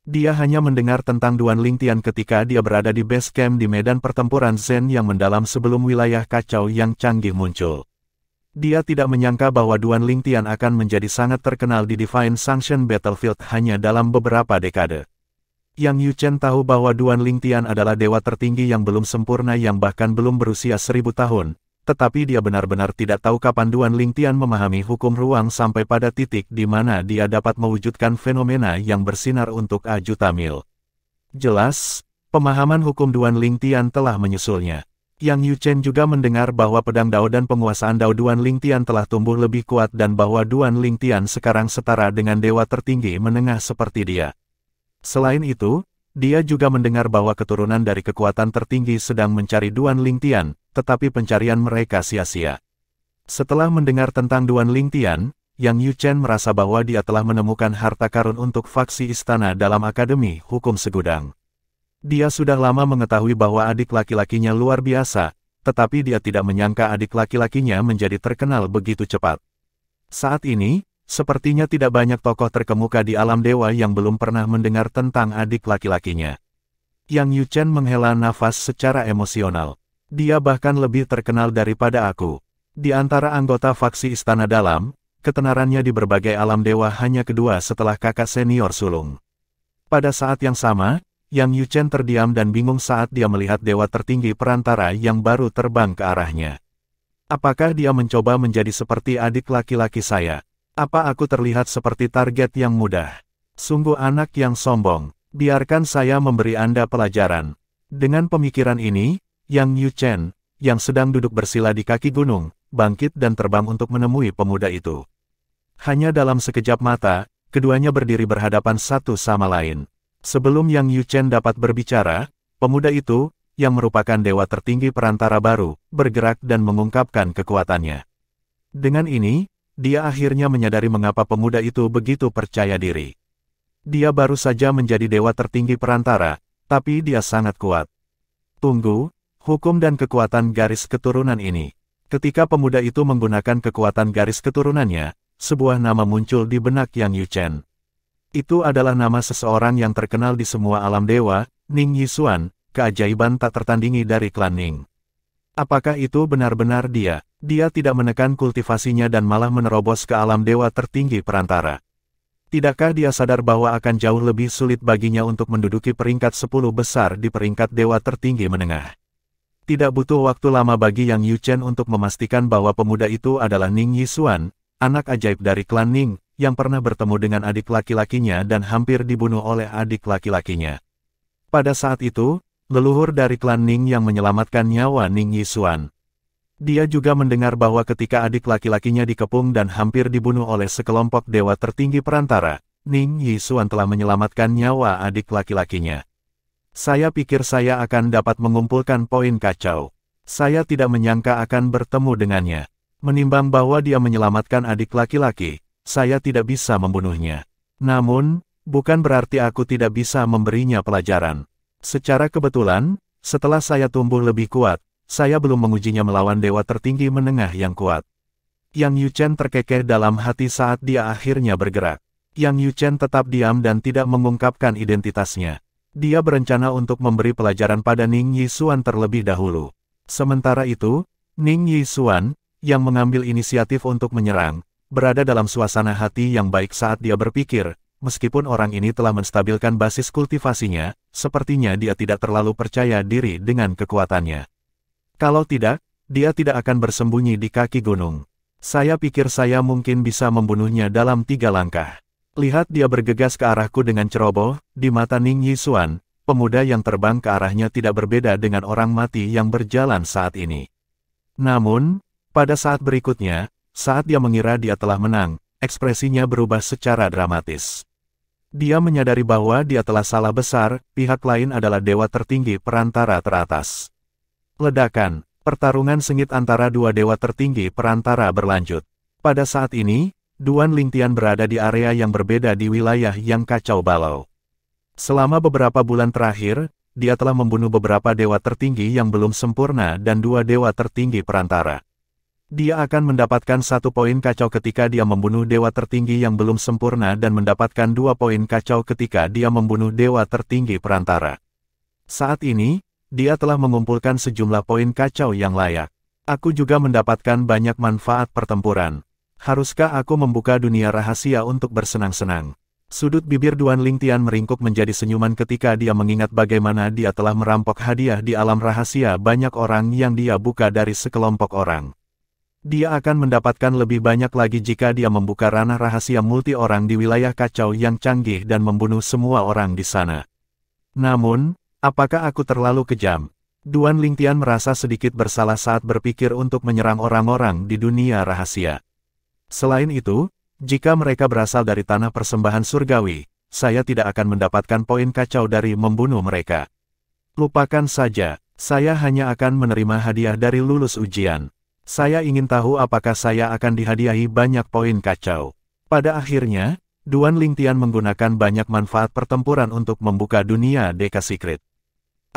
Dia hanya mendengar tentang Duan Lingtian ketika dia berada di base camp di medan pertempuran Zen yang mendalam sebelum wilayah kacau yang canggih muncul. Dia tidak menyangka bahwa Duan Lingtian akan menjadi sangat terkenal di Divine Sanction Battlefield hanya dalam beberapa dekade. Yang Yu Chen tahu bahwa Duan Lingtian adalah dewa tertinggi yang belum sempurna yang bahkan belum berusia 1000 tahun, tetapi dia benar-benar tidak tahu kapan Duan Lingtian memahami hukum ruang sampai pada titik di mana dia dapat mewujudkan fenomena yang bersinar untuk juta mil. Jelas, pemahaman hukum Duan Lingtian telah menyusulnya. Yang Yu Chen juga mendengar bahwa pedang Dao dan penguasaan Dao Duan Lingtian telah tumbuh lebih kuat dan bahwa Duan Lingtian sekarang setara dengan dewa tertinggi menengah seperti dia. Selain itu, dia juga mendengar bahwa keturunan dari kekuatan tertinggi sedang mencari Duan Lingtian, tetapi pencarian mereka sia-sia. Setelah mendengar tentang Duan Lingtian, Yang Yu Chen merasa bahwa dia telah menemukan harta karun untuk faksi istana dalam Akademi Hukum Segudang. Dia sudah lama mengetahui bahwa adik laki-lakinya luar biasa, tetapi dia tidak menyangka adik laki-lakinya menjadi terkenal begitu cepat. Saat ini, sepertinya tidak banyak tokoh terkemuka di alam dewa yang belum pernah mendengar tentang adik laki-lakinya. Yang Yu Chen menghela nafas secara emosional. Dia bahkan lebih terkenal daripada aku. Di antara anggota faksi Istana Dalam, ketenarannya di berbagai alam dewa hanya kedua setelah kakak senior sulung. Pada saat yang sama, Yang Yu Chen terdiam dan bingung saat dia melihat dewa tertinggi perantara yang baru terbang ke arahnya. Apakah dia mencoba menjadi seperti adik laki-laki saya? Apa aku terlihat seperti target yang mudah? Sungguh anak yang sombong. Biarkan saya memberi Anda pelajaran. Dengan pemikiran ini, Yang Yu Chen, yang sedang duduk bersila di kaki gunung, bangkit dan terbang untuk menemui pemuda itu. Hanya dalam sekejap mata, keduanya berdiri berhadapan satu sama lain. Sebelum Yang Yu Chen dapat berbicara, pemuda itu, yang merupakan dewa tertinggi perantara baru, bergerak dan mengungkapkan kekuatannya. Dengan ini, dia akhirnya menyadari mengapa pemuda itu begitu percaya diri. Dia baru saja menjadi dewa tertinggi perantara, tapi dia sangat kuat. Tunggu, hukum dan kekuatan garis keturunan ini. Ketika pemuda itu menggunakan kekuatan garis keturunannya, sebuah nama muncul di benak Yang Yu Chen. Itu adalah nama seseorang yang terkenal di semua alam dewa, Ning Yixuan, keajaiban tak tertandingi dari klan Ning. Apakah itu benar-benar dia? Dia tidak menekan kultivasinya dan malah menerobos ke alam dewa tertinggi perantara. Tidakkah dia sadar bahwa akan jauh lebih sulit baginya untuk menduduki peringkat 10 besar di peringkat dewa tertinggi menengah? Tidak butuh waktu lama bagi Yang Yu Chen untuk memastikan bahwa pemuda itu adalah Ning Yixuan, anak ajaib dari klan Ning, yang pernah bertemu dengan adik laki-lakinya dan hampir dibunuh oleh adik laki-lakinya. Pada saat itu, leluhur dari klan Ning yang menyelamatkan nyawa Ning Yixuan. Dia juga mendengar bahwa ketika adik laki-lakinya dikepung dan hampir dibunuh oleh sekelompok dewa tertinggi perantara, Ning Yixuan telah menyelamatkan nyawa adik laki-lakinya. Saya pikir saya akan dapat mengumpulkan poin kacau. Saya tidak menyangka akan bertemu dengannya. Menimbang bahwa dia menyelamatkan adik laki-laki, saya tidak bisa membunuhnya. Namun, bukan berarti aku tidak bisa memberinya pelajaran. Secara kebetulan, setelah saya tumbuh lebih kuat, saya belum mengujinya melawan dewa tertinggi menengah yang kuat. Yang Yuchen terkekeh dalam hati saat dia akhirnya bergerak. Yang Yuchen tetap diam dan tidak mengungkapkan identitasnya. Dia berencana untuk memberi pelajaran pada Ning Yixuan terlebih dahulu. Sementara itu, Ning Yixuan, yang mengambil inisiatif untuk menyerang, berada dalam suasana hati yang baik saat dia berpikir, meskipun orang ini telah menstabilkan basis kultivasinya, sepertinya dia tidak terlalu percaya diri dengan kekuatannya. Kalau tidak, dia tidak akan bersembunyi di kaki gunung. Saya pikir saya mungkin bisa membunuhnya dalam 3 langkah. Lihat dia bergegas ke arahku dengan ceroboh, di mata Ning Yixuan, pemuda yang terbang ke arahnya tidak berbeda dengan orang mati yang berjalan saat ini. Namun, pada saat berikutnya, saat dia mengira dia telah menang, ekspresinya berubah secara dramatis. Dia menyadari bahwa dia telah salah besar, pihak lain adalah dewa tertinggi perantara teratas. Ledakan, pertarungan sengit antara dua dewa tertinggi perantara berlanjut. Pada saat ini, Duan Lingtian berada di area yang berbeda di wilayah yang kacau balau. Selama beberapa bulan terakhir, dia telah membunuh beberapa dewa tertinggi yang belum sempurna dan 2 dewa tertinggi perantara. Dia akan mendapatkan 1 poin kacau ketika dia membunuh dewa tertinggi yang belum sempurna dan mendapatkan 2 poin kacau ketika dia membunuh dewa tertinggi perantara. Saat ini, dia telah mengumpulkan sejumlah poin kacau yang layak. Aku juga mendapatkan banyak manfaat pertempuran. Haruskah aku membuka dunia rahasia untuk bersenang-senang? Sudut bibir Duan Lingtian meringkuk menjadi senyuman ketika dia mengingat bagaimana dia telah merampok hadiah di alam rahasia banyak orang yang dia buka dari sekelompok orang. Dia akan mendapatkan lebih banyak lagi jika dia membuka ranah rahasia multi orang di wilayah kacau yang canggih dan membunuh semua orang di sana. Namun, apakah aku terlalu kejam? Duan Lingtian merasa sedikit bersalah saat berpikir untuk menyerang orang-orang di dunia rahasia. Selain itu, jika mereka berasal dari tanah persembahan surgawi, saya tidak akan mendapatkan poin kacau dari membunuh mereka. Lupakan saja, saya hanya akan menerima hadiah dari lulus ujian. Saya ingin tahu apakah saya akan dihadiahi banyak poin kacau. Pada akhirnya, Duan Lingtian menggunakan banyak manfaat pertempuran untuk membuka dunia Deka Secret.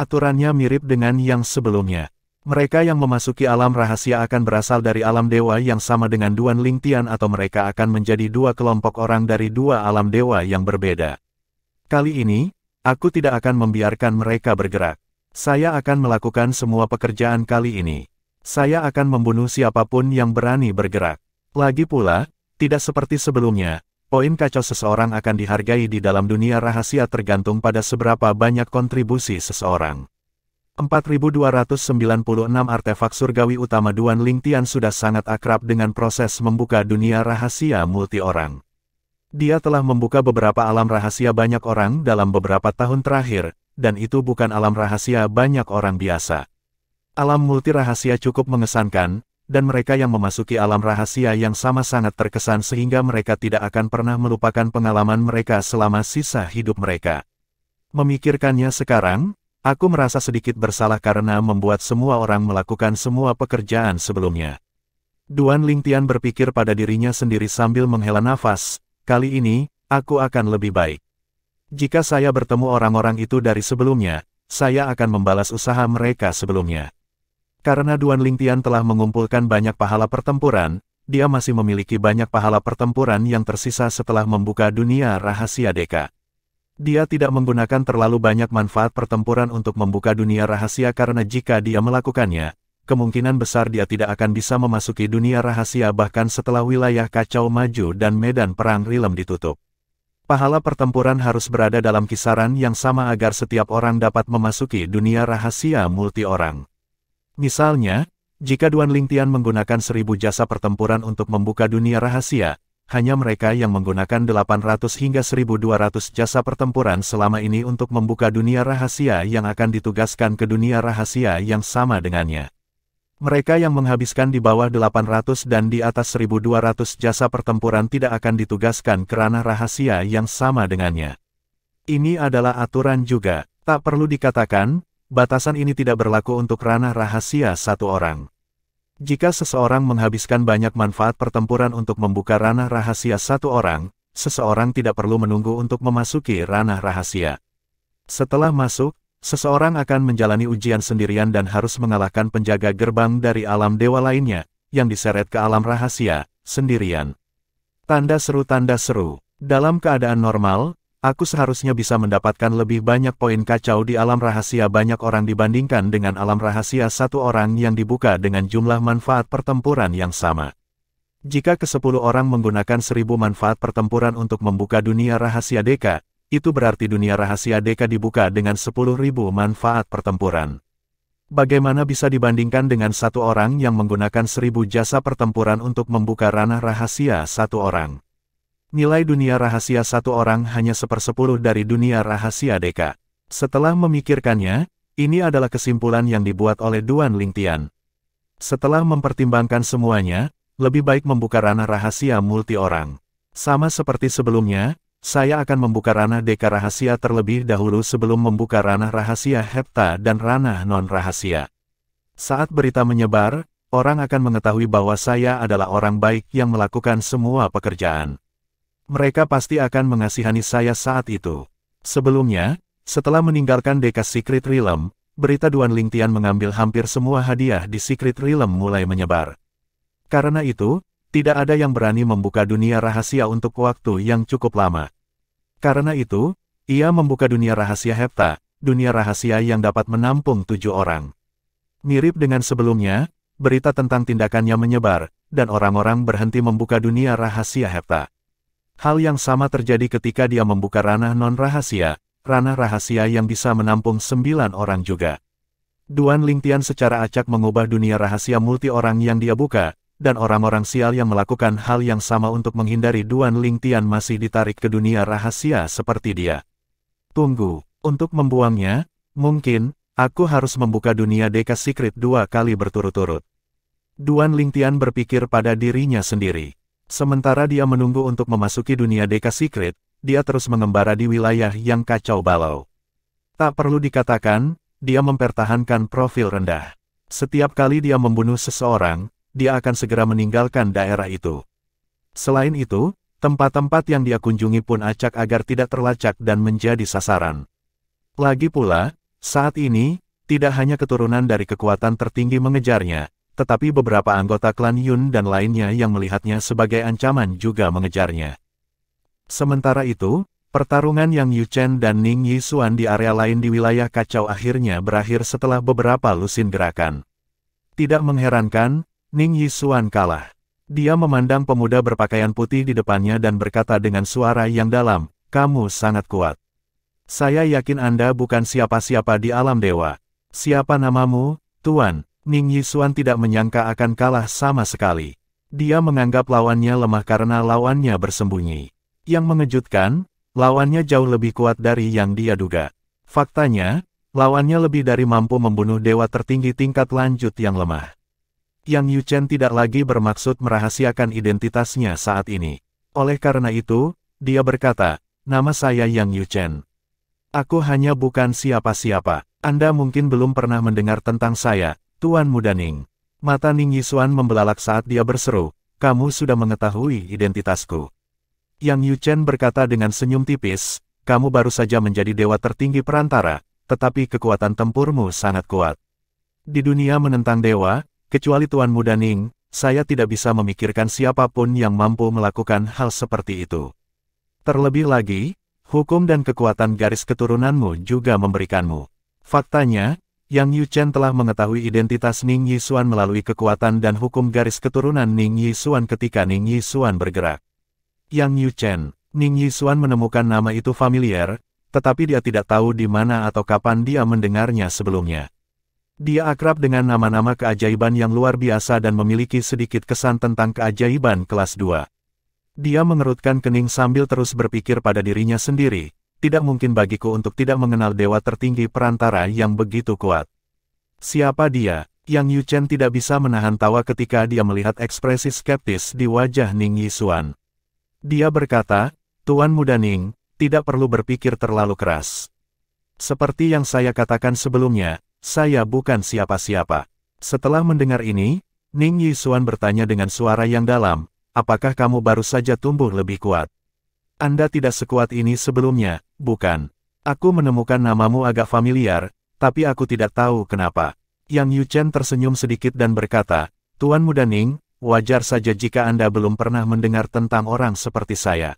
Aturannya mirip dengan yang sebelumnya. Mereka yang memasuki alam rahasia akan berasal dari alam dewa yang sama dengan Duan Lingtian atau mereka akan menjadi 2 kelompok orang dari 2 alam dewa yang berbeda. Kali ini, aku tidak akan membiarkan mereka bergerak. Saya akan melakukan semua pekerjaan kali ini. Saya akan membunuh siapapun yang berani bergerak. Lagi pula, tidak seperti sebelumnya, poin kacau seseorang akan dihargai di dalam dunia rahasia tergantung pada seberapa banyak kontribusi seseorang. 4296 artefak surgawi utama Duan Lingtian sudah sangat akrab dengan proses membuka dunia rahasia multi orang. Dia telah membuka beberapa alam rahasia banyak orang dalam beberapa tahun terakhir, dan itu bukan alam rahasia banyak orang biasa. Alam multi rahasia cukup mengesankan, dan mereka yang memasuki alam rahasia yang sama sangat terkesan sehingga mereka tidak akan pernah melupakan pengalaman mereka selama sisa hidup mereka. Memikirkannya sekarang, aku merasa sedikit bersalah karena membuat semua orang melakukan semua pekerjaan sebelumnya. Duan Lingtian berpikir pada dirinya sendiri sambil menghela nafas, kali ini, aku akan lebih baik. Jika saya bertemu orang-orang itu dari sebelumnya, saya akan membalas usaha mereka sebelumnya. Karena Duan Lingtian telah mengumpulkan banyak pahala pertempuran, dia masih memiliki banyak pahala pertempuran yang tersisa setelah membuka dunia rahasia Deka. Dia tidak menggunakan terlalu banyak manfaat pertempuran untuk membuka dunia rahasia karena jika dia melakukannya, kemungkinan besar dia tidak akan bisa memasuki dunia rahasia bahkan setelah wilayah kacau maju dan medan perang Rilem ditutup. Pahala pertempuran harus berada dalam kisaran yang sama agar setiap orang dapat memasuki dunia rahasia multi orang. Misalnya, jika Duan Lingtian menggunakan 1000 jasa pertempuran untuk membuka dunia rahasia, hanya mereka yang menggunakan 800 hingga 1200 jasa pertempuran selama ini untuk membuka dunia rahasia yang akan ditugaskan ke dunia rahasia yang sama dengannya. Mereka yang menghabiskan di bawah 800 dan di atas 1200 jasa pertempuran tidak akan ditugaskan ke ranah rahasia yang sama dengannya. Ini adalah aturan juga, tak perlu dikatakan, batasan ini tidak berlaku untuk ranah rahasia satu orang. Jika seseorang menghabiskan banyak manfaat pertempuran untuk membuka ranah rahasia satu orang, seseorang tidak perlu menunggu untuk memasuki ranah rahasia. Setelah masuk, seseorang akan menjalani ujian sendirian dan harus mengalahkan penjaga gerbang dari alam dewa lainnya, yang diseret ke alam rahasia, sendirian. Tanda seru. Dalam keadaan normal, aku seharusnya bisa mendapatkan lebih banyak poin kacau di alam rahasia banyak orang dibandingkan dengan alam rahasia satu orang yang dibuka dengan jumlah manfaat pertempuran yang sama. Jika ke-10 orang menggunakan 1000 manfaat pertempuran untuk membuka dunia rahasia Deka, itu berarti dunia rahasia Deka dibuka dengan 10.000 manfaat pertempuran. Bagaimana bisa dibandingkan dengan satu orang yang menggunakan 1000 jasa pertempuran untuk membuka ranah rahasia satu orang? Nilai dunia rahasia satu orang hanya 1/10 dari dunia rahasia Deka. Setelah memikirkannya, ini adalah kesimpulan yang dibuat oleh Duan Lingtian. Setelah mempertimbangkan semuanya, lebih baik membuka ranah rahasia multi orang. Sama seperti sebelumnya, saya akan membuka ranah Deka rahasia terlebih dahulu sebelum membuka ranah rahasia Hepta dan ranah non-rahasia. Saat berita menyebar, orang akan mengetahui bahwa saya adalah orang baik yang melakukan semua pekerjaan. Mereka pasti akan mengasihani saya saat itu. Sebelumnya, setelah meninggalkan Deka Secret Realm, berita Duan Lingtian mengambil hampir semua hadiah di Secret Realm mulai menyebar. Karena itu, tidak ada yang berani membuka dunia rahasia untuk waktu yang cukup lama. Karena itu, ia membuka dunia rahasia Hepta, dunia rahasia yang dapat menampung 7 orang. Mirip dengan sebelumnya, berita tentang tindakannya menyebar, dan orang-orang berhenti membuka dunia rahasia Hepta. Hal yang sama terjadi ketika dia membuka ranah non-rahasia, ranah rahasia yang bisa menampung 9 orang juga. Duan Lingtian secara acak mengubah dunia rahasia multi orang yang dia buka, dan orang-orang sial yang melakukan hal yang sama untuk menghindari Duan Lingtian masih ditarik ke dunia rahasia seperti dia. Tunggu, untuk membuangnya, mungkin, aku harus membuka dunia Deka Secret 2 kali berturut-turut. Duan Lingtian berpikir pada dirinya sendiri. Sementara dia menunggu untuk memasuki dunia Deka Secret, dia terus mengembara di wilayah yang kacau balau. Tak perlu dikatakan, dia mempertahankan profil rendah. Setiap kali dia membunuh seseorang, dia akan segera meninggalkan daerah itu. Selain itu, tempat-tempat yang dia kunjungi pun acak agar tidak terlacak dan menjadi sasaran. Lagi pula, saat ini, tidak hanya keturunan dari kekuatan tertinggi mengejarnya, tetapi beberapa anggota klan Yun dan lainnya yang melihatnya sebagai ancaman juga mengejarnya. Sementara itu, pertarungan Yang Yuchen dan Ning Yisuan di area lain di wilayah kacau akhirnya berakhir setelah beberapa lusin gerakan. Tidak mengherankan, Ning Yisuan kalah. Dia memandang pemuda berpakaian putih di depannya dan berkata dengan suara yang dalam, "Kamu sangat kuat. Saya yakin Anda bukan siapa-siapa di alam dewa." "Siapa namamu, Tuan?" Ning Yisuan tidak menyangka akan kalah sama sekali. Dia menganggap lawannya lemah karena lawannya bersembunyi. Yang mengejutkan, lawannya jauh lebih kuat dari yang dia duga. Faktanya, lawannya lebih dari mampu membunuh dewa tertinggi tingkat lanjut yang lemah. Yang Yuchen tidak lagi bermaksud merahasiakan identitasnya saat ini. Oleh karena itu, dia berkata, "Nama saya Yang Yuchen. Aku hanya bukan siapa-siapa. Anda mungkin belum pernah mendengar tentang saya, Tuan Muda Ning." Mata Ning Yisuan membelalak saat dia berseru, "Kamu sudah mengetahui identitasku." Yang Yuchen berkata dengan senyum tipis, "Kamu baru saja menjadi dewa tertinggi perantara, tetapi kekuatan tempurmu sangat kuat. Di dunia menentang dewa, kecuali Tuan Muda Ning, saya tidak bisa memikirkan siapapun yang mampu melakukan hal seperti itu. Terlebih lagi, hukum dan kekuatan garis keturunanmu juga memberikanmu." Faktanya, Yang Yuchen telah mengetahui identitas Ning Yisuan melalui kekuatan dan hukum garis keturunan Ning Yisuan ketika Ning Yisuan bergerak. Yang Yuchen, Ning Yisuan menemukan nama itu familiar, tetapi dia tidak tahu di mana atau kapan dia mendengarnya sebelumnya. Dia akrab dengan nama-nama keajaiban yang luar biasa dan memiliki sedikit kesan tentang keajaiban kelas 2. Dia mengerutkan kening sambil terus berpikir pada dirinya sendiri, tidak mungkin bagiku untuk tidak mengenal dewa tertinggi perantara yang begitu kuat. Siapa dia? Yang Yuchen tidak bisa menahan tawa ketika dia melihat ekspresi skeptis di wajah Ning Yisuan. Dia berkata, "Tuan Muda Ning, tidak perlu berpikir terlalu keras. Seperti yang saya katakan sebelumnya, saya bukan siapa-siapa." Setelah mendengar ini, Ning Yisuan bertanya dengan suara yang dalam, "Apakah kamu baru saja tumbuh lebih kuat?" Anda tidak sekuat ini sebelumnya, bukan? Aku menemukan namamu agak familiar, tapi aku tidak tahu kenapa. Yang Yu Chen tersenyum sedikit dan berkata, Tuan Muda Ning, wajar saja jika Anda belum pernah mendengar tentang orang seperti saya.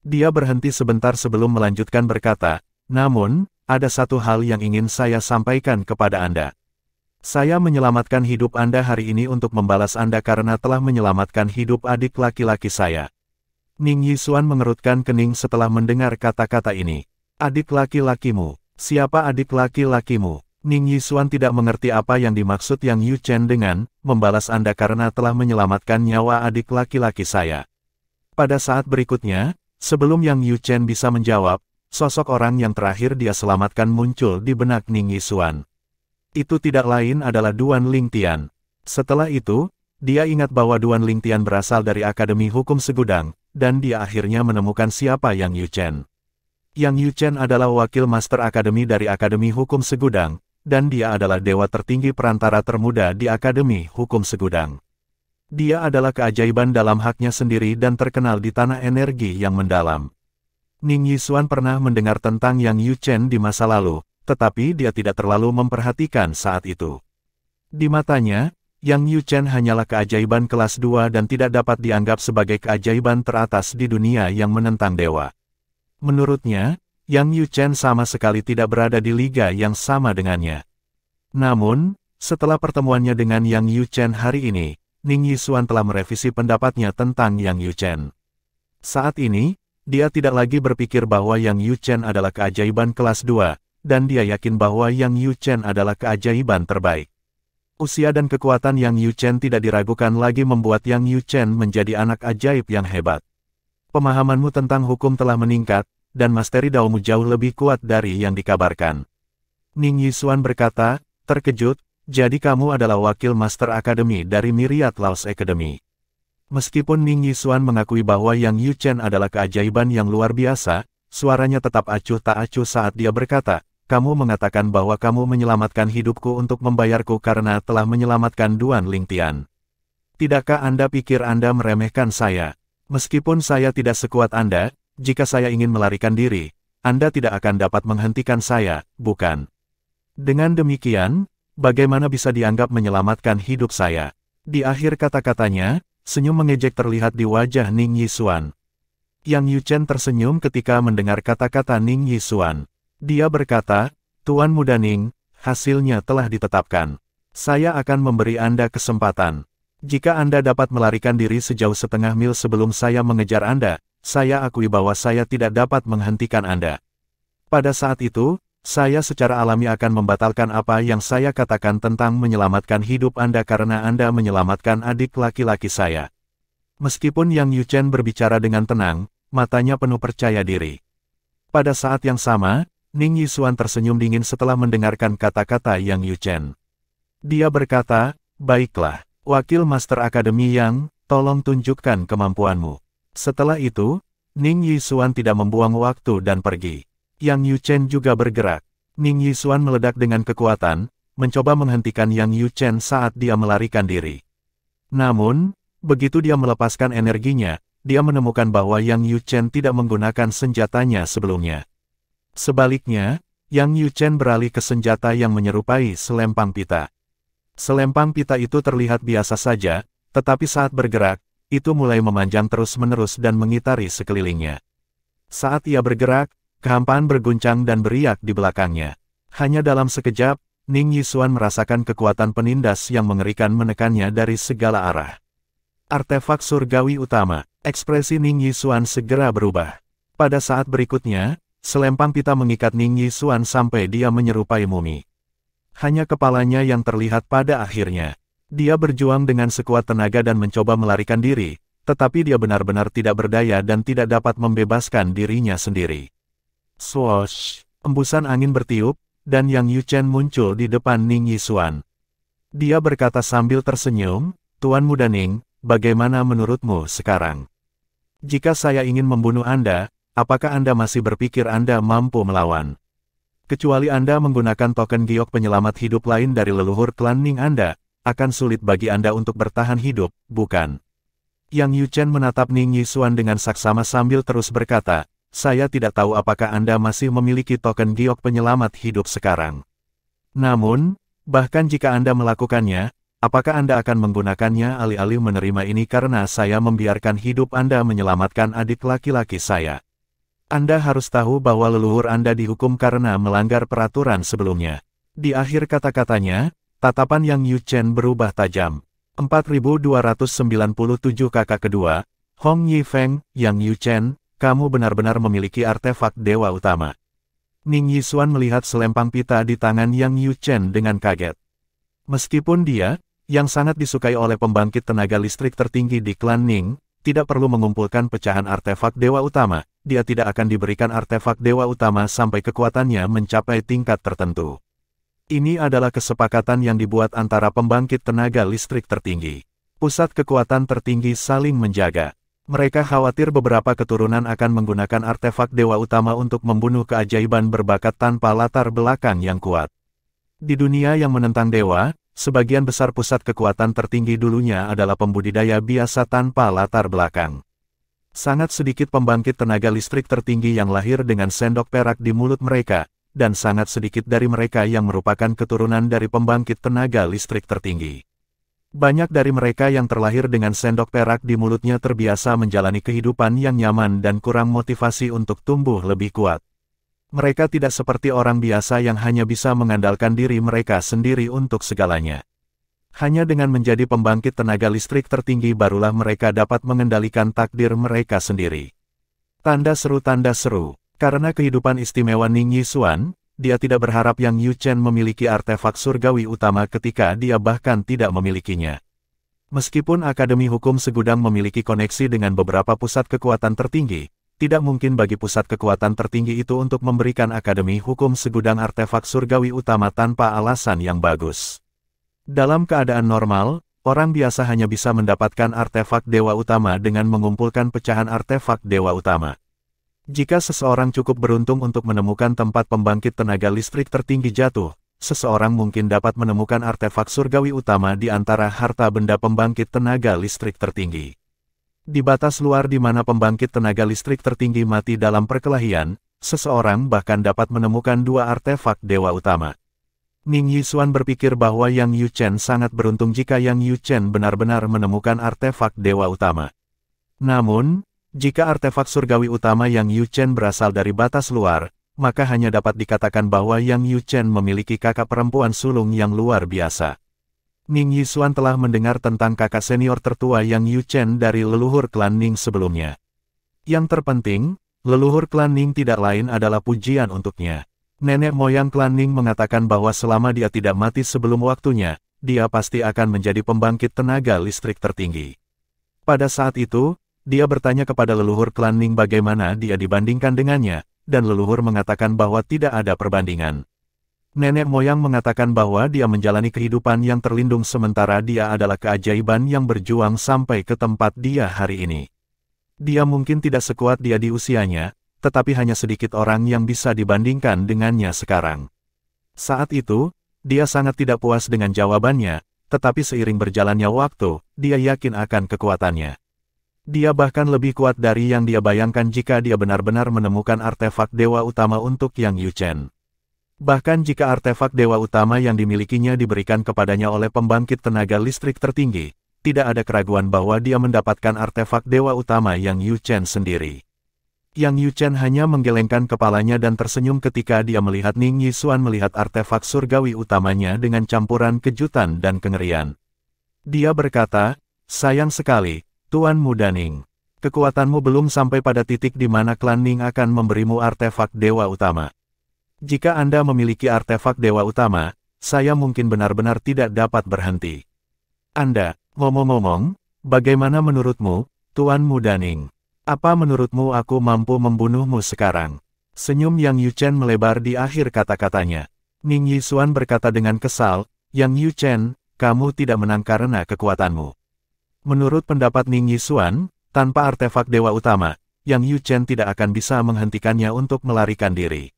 Dia berhenti sebentar sebelum melanjutkan berkata, namun, ada satu hal yang ingin saya sampaikan kepada Anda. Saya menyelamatkan hidup Anda hari ini untuk membalas Anda karena telah menyelamatkan hidup adik laki-laki saya. Ning Yixuan mengerutkan kening setelah mendengar kata-kata ini. Adik laki-lakimu? Siapa adik laki-lakimu? Ning Yixuan tidak mengerti apa yang dimaksud Yang Yu Chen dengan membalas Anda karena telah menyelamatkan nyawa adik laki-laki saya. Pada saat berikutnya, sebelum Yang Yu Chen bisa menjawab, sosok orang yang terakhir dia selamatkan muncul di benak Ning Yixuan. Itu tidak lain adalah Duan Lingtian. Setelah itu, dia ingat bahwa Duan Lingtian berasal dari Akademi Hukum Segudang, dan dia akhirnya menemukan siapa Yang Yu Chen. Yang Yu Chen adalah wakil Master Akademi dari Akademi Hukum Segudang, dan dia adalah dewa tertinggi perantara termuda di Akademi Hukum Segudang. Dia adalah keajaiban dalam haknya sendiri dan terkenal di tanah energi yang mendalam. Ning Yixuan pernah mendengar tentang Yang Yu Chen di masa lalu, tetapi dia tidak terlalu memperhatikan saat itu. Di matanya, Yang Yu Chen hanyalah keajaiban kelas 2 dan tidak dapat dianggap sebagai keajaiban teratas di dunia yang menentang dewa. Menurutnya, Yang Yu Chen sama sekali tidak berada di liga yang sama dengannya. Namun, setelah pertemuannya dengan Yang Yu Chen hari ini, Ning Yixuan telah merevisi pendapatnya tentang Yang Yu Chen. Saat ini, dia tidak lagi berpikir bahwa Yang Yu Chen adalah keajaiban kelas 2, dan dia yakin bahwa Yang Yu Chen adalah keajaiban terbaik. Usia dan kekuatan Yang Yu Chen tidak diragukan lagi membuat Yang Yu Chen menjadi anak ajaib yang hebat. Pemahamanmu tentang hukum telah meningkat, dan masteri daomu jauh lebih kuat dari yang dikabarkan. Ning Yixuan berkata, terkejut, jadi kamu adalah wakil Master Akademi dari Myriad Laws Academy. Meskipun Ning Yixuan mengakui bahwa Yang Yu Chen adalah keajaiban yang luar biasa, suaranya tetap acuh tak acuh saat dia berkata, kamu mengatakan bahwa kamu menyelamatkan hidupku untuk membayarku karena telah menyelamatkan Duan Lingtian. Tidakkah Anda pikir Anda meremehkan saya? Meskipun saya tidak sekuat Anda, jika saya ingin melarikan diri, Anda tidak akan dapat menghentikan saya, bukan? Dengan demikian, bagaimana bisa dianggap menyelamatkan hidup saya? Di akhir kata-katanya, senyum mengejek terlihat di wajah Ning Yixuan. Yang Yu Chen tersenyum ketika mendengar kata-kata Ning Yixuan. Dia berkata, Tuan Muda Ning, hasilnya telah ditetapkan. Saya akan memberi Anda kesempatan. Jika Anda dapat melarikan diri sejauh setengah mil sebelum saya mengejar Anda, saya akui bahwa saya tidak dapat menghentikan Anda. Pada saat itu, saya secara alami akan membatalkan apa yang saya katakan tentang menyelamatkan hidup Anda karena Anda menyelamatkan adik laki-laki saya. Meskipun Yang Yu Chen berbicara dengan tenang, matanya penuh percaya diri. Pada saat yang sama, Ning Yixuan tersenyum dingin setelah mendengarkan kata-kata Yang Yu Chen. Dia berkata, baiklah, wakil Master Akademi Yang, tolong tunjukkan kemampuanmu. Setelah itu, Ning Yixuan tidak membuang waktu dan pergi. Yang Yu Chen juga bergerak. Ning Yixuan meledak dengan kekuatan, mencoba menghentikan Yang Yu Chen saat dia melarikan diri. Namun, begitu dia melepaskan energinya, dia menemukan bahwa Yang Yu Chen tidak menggunakan senjatanya sebelumnya. Sebaliknya, Yang Yu Chen beralih ke senjata yang menyerupai selempang pita. Selempang pita itu terlihat biasa saja, tetapi saat bergerak, itu mulai memanjang terus-menerus dan mengitari sekelilingnya. Saat ia bergerak, kehampaan berguncang dan beriak di belakangnya. Hanya dalam sekejap, Ning Yixuan merasakan kekuatan penindas yang mengerikan menekannya dari segala arah. Artefak surgawi utama, ekspresi Ning Yixuan segera berubah. Pada saat berikutnya, selempang pita mengikat Ning Yixuan sampai dia menyerupai mumi. Hanya kepalanya yang terlihat pada akhirnya. Dia berjuang dengan sekuat tenaga dan mencoba melarikan diri, tetapi dia benar-benar tidak berdaya dan tidak dapat membebaskan dirinya sendiri. Swoosh! Embusan angin bertiup, dan Yang Yu Chen muncul di depan Ning Yixuan. Dia berkata sambil tersenyum, Tuan Muda Ning, bagaimana menurutmu sekarang? Jika saya ingin membunuh Anda, apakah Anda masih berpikir Anda mampu melawan? Kecuali Anda menggunakan token giok penyelamat hidup lain dari leluhur klan Ning Anda, akan sulit bagi Anda untuk bertahan hidup, bukan? Yang Yuchen menatap Ning Yixuan dengan saksama sambil terus berkata, saya tidak tahu apakah Anda masih memiliki token giok penyelamat hidup sekarang. Namun, bahkan jika Anda melakukannya, apakah Anda akan menggunakannya alih-alih menerima ini karena saya membiarkan hidup Anda menyelamatkan adik laki-laki saya? Anda harus tahu bahwa leluhur Anda dihukum karena melanggar peraturan sebelumnya. Di akhir kata-katanya, tatapan Yang Yuchen berubah tajam. 4297 kakak kedua, Hong Yifeng, Yang Yuchen, kamu benar-benar memiliki artefak dewa utama. Ning Yixuan melihat selempang pita di tangan Yang Yuchen dengan kaget. Meskipun dia, yang sangat disukai oleh pembangkit tenaga listrik tertinggi di klan Ning, tidak perlu mengumpulkan pecahan artefak dewa utama, dia tidak akan diberikan artefak dewa utama sampai kekuatannya mencapai tingkat tertentu. Ini adalah kesepakatan yang dibuat antara pembangkit tenaga listrik tertinggi. Pusat kekuatan tertinggi saling menjaga. Mereka khawatir beberapa keturunan akan menggunakan artefak dewa utama untuk membunuh keajaiban berbakat tanpa latar belakang yang kuat. Di dunia yang menentang dewa, sebagian besar pusat kekuatan tertinggi dulunya adalah pembudidaya biasa tanpa latar belakang. Sangat sedikit pembangkit tenaga listrik tertinggi yang lahir dengan sendok perak di mulut mereka, dan sangat sedikit dari mereka yang merupakan keturunan dari pembangkit tenaga listrik tertinggi. Banyak dari mereka yang terlahir dengan sendok perak di mulutnya terbiasa menjalani kehidupan yang nyaman dan kurang motivasi untuk tumbuh lebih kuat. Mereka tidak seperti orang biasa yang hanya bisa mengandalkan diri mereka sendiri untuk segalanya. Hanya dengan menjadi pembangkit tenaga listrik tertinggi barulah mereka dapat mengendalikan takdir mereka sendiri. Tanda seru. Karena kehidupan istimewa Ning Yixuan, dia tidak berharap Yang Yuchen memiliki artefak surgawi utama ketika dia bahkan tidak memilikinya. Meskipun Akademi Hukum Segudang memiliki koneksi dengan beberapa pusat kekuatan tertinggi, tidak mungkin bagi pusat kekuatan tertinggi itu untuk memberikan Akademi Hukum Segudang artefak surgawi utama tanpa alasan yang bagus. Dalam keadaan normal, orang biasa hanya bisa mendapatkan artefak dewa utama dengan mengumpulkan pecahan artefak dewa utama. Jika seseorang cukup beruntung untuk menemukan tempat pembangkit tenaga listrik tertinggi jatuh, seseorang mungkin dapat menemukan artefak surgawi utama di antara harta benda pembangkit tenaga listrik tertinggi. Di batas luar di mana pembangkit tenaga listrik tertinggi mati dalam perkelahian, seseorang bahkan dapat menemukan dua artefak dewa utama. Ning Yixuan berpikir bahwa Yang Yuchen sangat beruntung jika Yang Yuchen benar-benar menemukan artefak dewa utama. Namun, jika artefak surgawi utama Yang Yuchen berasal dari batas luar, maka hanya dapat dikatakan bahwa Yang Yuchen memiliki kakak perempuan sulung yang luar biasa. Ning Yixuan telah mendengar tentang kakak senior tertua Yang Yuchen dari leluhur klan Ning sebelumnya. Yang terpenting, leluhur klan Ning tidak lain adalah pujian untuknya. Nenek moyang klan Ning mengatakan bahwa selama dia tidak mati sebelum waktunya, dia pasti akan menjadi pembangkit tenaga listrik tertinggi. Pada saat itu, dia bertanya kepada leluhur klan Ning bagaimana dia dibandingkan dengannya, dan leluhur mengatakan bahwa tidak ada perbandingan. Nenek moyang mengatakan bahwa dia menjalani kehidupan yang terlindung sementara dia adalah keajaiban yang berjuang sampai ke tempat dia hari ini. Dia mungkin tidak sekuat dia di usianya, tetapi hanya sedikit orang yang bisa dibandingkan dengannya sekarang. Saat itu, dia sangat tidak puas dengan jawabannya, tetapi seiring berjalannya waktu, dia yakin akan kekuatannya. Dia bahkan lebih kuat dari yang dia bayangkan jika dia benar-benar menemukan artefak dewa utama untuk Yang Yuchen. Bahkan jika artefak dewa utama yang dimilikinya diberikan kepadanya oleh pembangkit tenaga listrik tertinggi, tidak ada keraguan bahwa dia mendapatkan artefak dewa utama Yang Yuchen sendiri. Yang Yuchen hanya menggelengkan kepalanya dan tersenyum ketika dia melihat Ning Yixuan melihat artefak surgawi utamanya dengan campuran kejutan dan kengerian. Dia berkata, sayang sekali, Tuan Muda Ning. Kekuatanmu belum sampai pada titik di mana klan Ning akan memberimu artefak dewa utama. Jika Anda memiliki artefak dewa utama, saya mungkin benar-benar tidak dapat berhenti. Anda, ngomong-ngomong, bagaimana menurutmu, Tuan Muda Ning? Apa menurutmu aku mampu membunuhmu sekarang? Senyum Yang Yuchen melebar di akhir kata-katanya. Ning Yixuan berkata dengan kesal, Yang Yuchen, kamu tidak menang karena kekuatanmu. Menurut pendapat Ning Yixuan, tanpa artefak dewa utama, Yang Yuchen tidak akan bisa menghentikannya untuk melarikan diri.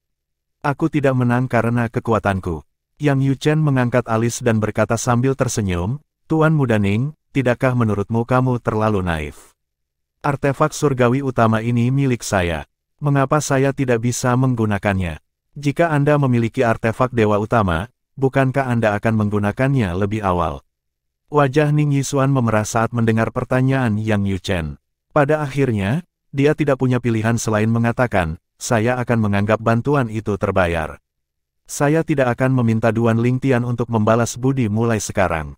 Aku tidak menang karena kekuatanku. Yang Yuchen mengangkat alis dan berkata sambil tersenyum, Tuan Muda Ning, tidakkah menurutmu kamu terlalu naif? Artefak surgawi utama ini milik saya. Mengapa saya tidak bisa menggunakannya? Jika Anda memiliki artefak dewa utama, bukankah Anda akan menggunakannya lebih awal? Wajah Ning Yixuan memerah saat mendengar pertanyaan Yang Yuchen. Pada akhirnya, dia tidak punya pilihan selain mengatakan, saya akan menganggap bantuan itu terbayar. Saya tidak akan meminta Duan Lingtian untuk membalas budi mulai sekarang.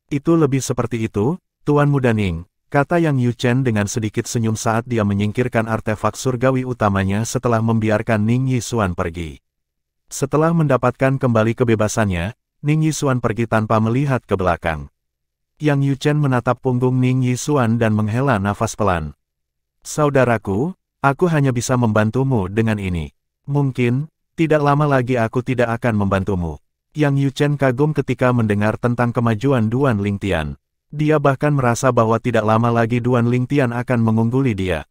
Itu lebih seperti itu, Tuan Muda Ning, kata Yang Yuchen dengan sedikit senyum saat dia menyingkirkan artefak surgawi utamanya setelah membiarkan Ning Yixuan pergi. Setelah mendapatkan kembali kebebasannya, Ning Yixuan pergi tanpa melihat ke belakang. Yang Yuchen menatap punggung Ning Yixuan dan menghela nafas pelan. Saudaraku, aku hanya bisa membantumu dengan ini. Mungkin, tidak lama lagi aku tidak akan membantumu. Yang Yuchen kagum ketika mendengar tentang kemajuan Duan Lingtian. Dia bahkan merasa bahwa tidak lama lagi Duan Lingtian akan mengungguli dia.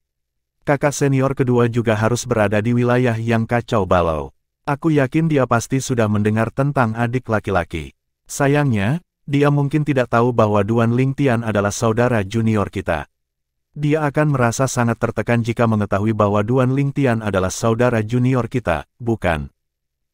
Kakak senior kedua juga harus berada di wilayah yang kacau balau. Aku yakin dia pasti sudah mendengar tentang adik laki-laki. Sayangnya, dia mungkin tidak tahu bahwa Duan Lingtian adalah saudara junior kita. Dia akan merasa sangat tertekan jika mengetahui bahwa Duan Lingtian adalah saudara junior kita, bukan?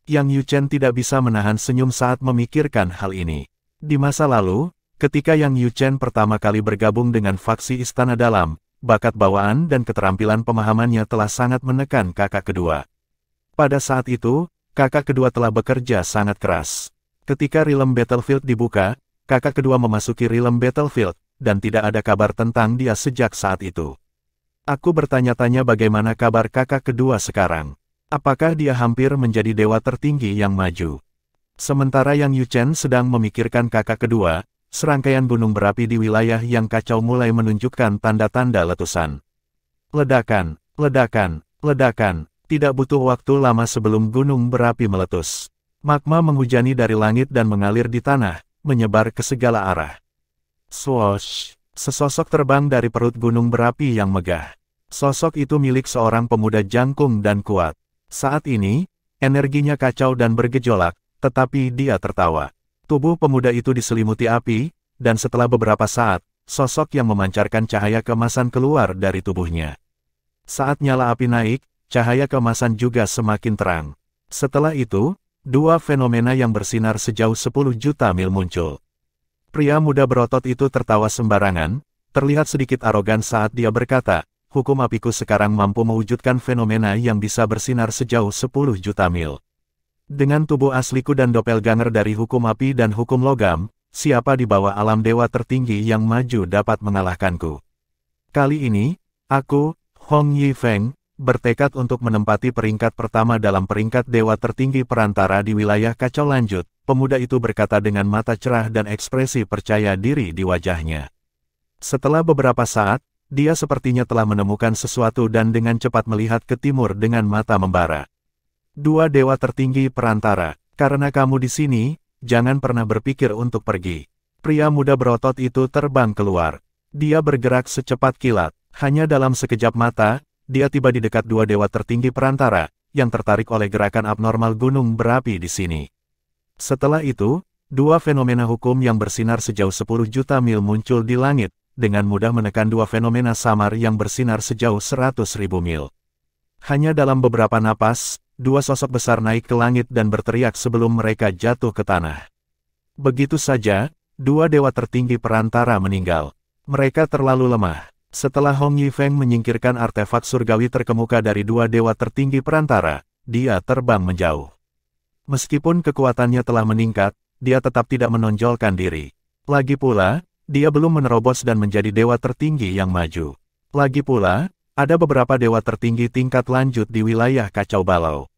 Yang Yuchen tidak bisa menahan senyum saat memikirkan hal ini. Di masa lalu, ketika Yang Yuchen pertama kali bergabung dengan faksi Istana Dalam, bakat bawaan dan keterampilan pemahamannya telah sangat menekan kakak kedua. Pada saat itu, kakak kedua telah bekerja sangat keras. Ketika Realm Battlefield dibuka, kakak kedua memasuki Realm Battlefield, dan tidak ada kabar tentang dia sejak saat itu. Aku bertanya-tanya bagaimana kabar kakak kedua sekarang. Apakah dia hampir menjadi dewa tertinggi yang maju? Sementara Yang Yuchen sedang memikirkan kakak kedua, serangkaian gunung berapi di wilayah yang kacau mulai menunjukkan tanda-tanda letusan. Ledakan, ledakan, ledakan, tidak butuh waktu lama sebelum gunung berapi meletus. Magma menghujani dari langit dan mengalir di tanah, menyebar ke segala arah. Swoosh! Sesosok terbang dari perut gunung berapi yang megah. Sosok itu milik seorang pemuda jangkung dan kuat. Saat ini, energinya kacau dan bergejolak, tetapi dia tertawa. Tubuh pemuda itu diselimuti api, dan setelah beberapa saat, sosok yang memancarkan cahaya keemasan keluar dari tubuhnya. Saat nyala api naik, cahaya keemasan juga semakin terang. Setelah itu, dua fenomena yang bersinar sejauh 10 juta mil muncul. Pria muda berotot itu tertawa sembarangan, terlihat sedikit arogan saat dia berkata, hukum apiku sekarang mampu mewujudkan fenomena yang bisa bersinar sejauh 10 juta mil. Dengan tubuh asliku dan doppelganger dari hukum api dan hukum logam, siapa di bawah alam dewa tertinggi yang maju dapat mengalahkanku? Kali ini, aku, Hong Yifeng, bertekad untuk menempati peringkat pertama dalam peringkat dewa tertinggi perantara di wilayah kacau lanjut, pemuda itu berkata dengan mata cerah dan ekspresi percaya diri di wajahnya. Setelah beberapa saat, dia sepertinya telah menemukan sesuatu dan dengan cepat melihat ke timur dengan mata membara. Dua dewa tertinggi perantara, karena kamu di sini, jangan pernah berpikir untuk pergi. Pria muda berotot itu terbang keluar. Dia bergerak secepat kilat. Hanya dalam sekejap mata, dia tiba di dekat dua dewa tertinggi perantara, yang tertarik oleh gerakan abnormal gunung berapi di sini. Setelah itu, dua fenomena hukum yang bersinar sejauh 10 juta mil muncul di langit, dengan mudah menekan dua fenomena samar yang bersinar sejauh 100.000 mil. Hanya dalam beberapa napas, dua sosok besar naik ke langit dan berteriak sebelum mereka jatuh ke tanah. Begitu saja, dua dewa tertinggi perantara meninggal. Mereka terlalu lemah. Setelah Hong Yifeng menyingkirkan artefak surgawi terkemuka dari dua dewa tertinggi perantara, dia terbang menjauh. Meskipun kekuatannya telah meningkat, dia tetap tidak menonjolkan diri. Lagi pula, dia belum menerobos dan menjadi dewa tertinggi yang maju. Lagi pula, ada beberapa dewa tertinggi tingkat lanjut di wilayah kacau balau.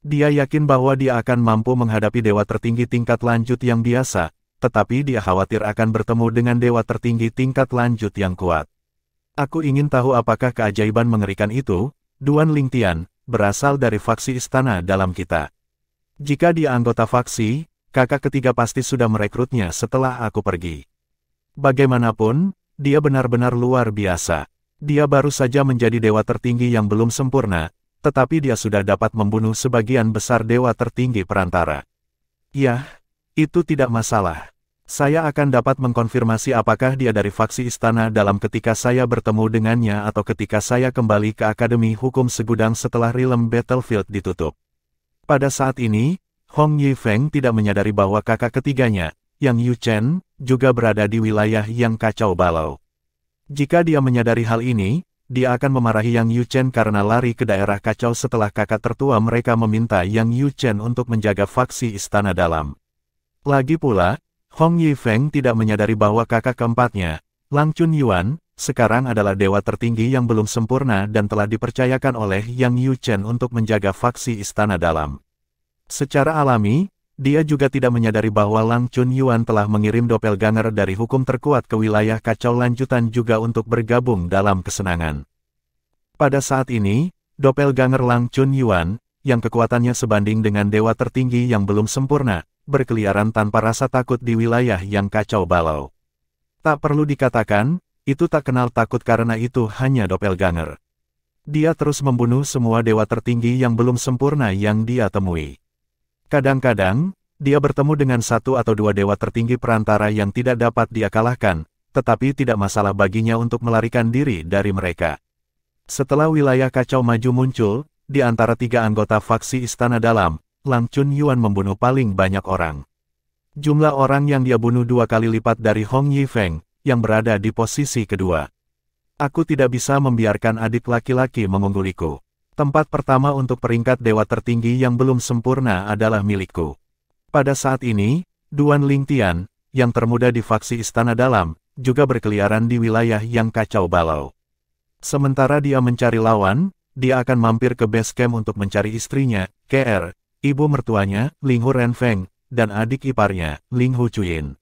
Dia yakin bahwa dia akan mampu menghadapi dewa tertinggi tingkat lanjut yang biasa, tetapi dia khawatir akan bertemu dengan dewa tertinggi tingkat lanjut yang kuat. Aku ingin tahu apakah keajaiban mengerikan itu, Duan Lingtian, berasal dari faksi Istana Dalam kita. Jika dia anggota faksi, kakak ketiga pasti sudah merekrutnya setelah aku pergi. Bagaimanapun, dia benar-benar luar biasa. Dia baru saja menjadi dewa tertinggi yang belum sempurna, tetapi dia sudah dapat membunuh sebagian besar dewa tertinggi perantara. Yah, itu tidak masalah. Saya akan dapat mengkonfirmasi apakah dia dari faksi Istana Dalam ketika saya bertemu dengannya atau ketika saya kembali ke Akademi Hukum Segudang setelah Realm Battlefield ditutup. Pada saat ini, Hong Yifeng tidak menyadari bahwa kakak ketiganya, Yang Yu Chen, juga berada di wilayah yang kacau balau. Jika dia menyadari hal ini, dia akan memarahi Yang Yu Chen karena lari ke daerah kacau setelah kakak tertua mereka meminta Yang Yu Chen untuk menjaga faksi Istana Dalam. Lagi pula, Hong Yifeng tidak menyadari bahwa kakak keempatnya, Lang Chunyuan, sekarang adalah dewa tertinggi yang belum sempurna dan telah dipercayakan oleh Yang Yu Chen untuk menjaga faksi Istana Dalam. Secara alami, dia juga tidak menyadari bahwa Lang Chunyuan telah mengirim doppelganger dari hukum terkuat ke wilayah kacau lanjutan juga untuk bergabung dalam kesenangan. Pada saat ini, doppelganger Lang Chunyuan, yang kekuatannya sebanding dengan dewa tertinggi yang belum sempurna, berkeliaran tanpa rasa takut di wilayah yang kacau balau. Tak perlu dikatakan, itu tak kenal takut karena itu hanya doppelganger. Dia terus membunuh semua dewa tertinggi yang belum sempurna yang dia temui. Kadang-kadang, dia bertemu dengan satu atau dua dewa tertinggi perantara yang tidak dapat dia kalahkan, tetapi tidak masalah baginya untuk melarikan diri dari mereka. Setelah wilayah kacau maju muncul, di antara tiga anggota faksi Istana Dalam, Lang Chunyuan membunuh paling banyak orang. Jumlah orang yang dia bunuh 2 kali lipat dari Hong Yifeng, yang berada di posisi kedua. Aku tidak bisa membiarkan adik laki-laki mengungguliku. Tempat pertama untuk peringkat dewa tertinggi yang belum sempurna adalah milikku. Pada saat ini, Duan Lingtian, yang termuda di faksi Istana Dalam, juga berkeliaran di wilayah yang kacau balau. Sementara dia mencari lawan, dia akan mampir ke base camp untuk mencari istrinya, KR, ibu mertuanya, Ling Hu Renfeng, dan adik iparnya, Ling Hu Chuyin.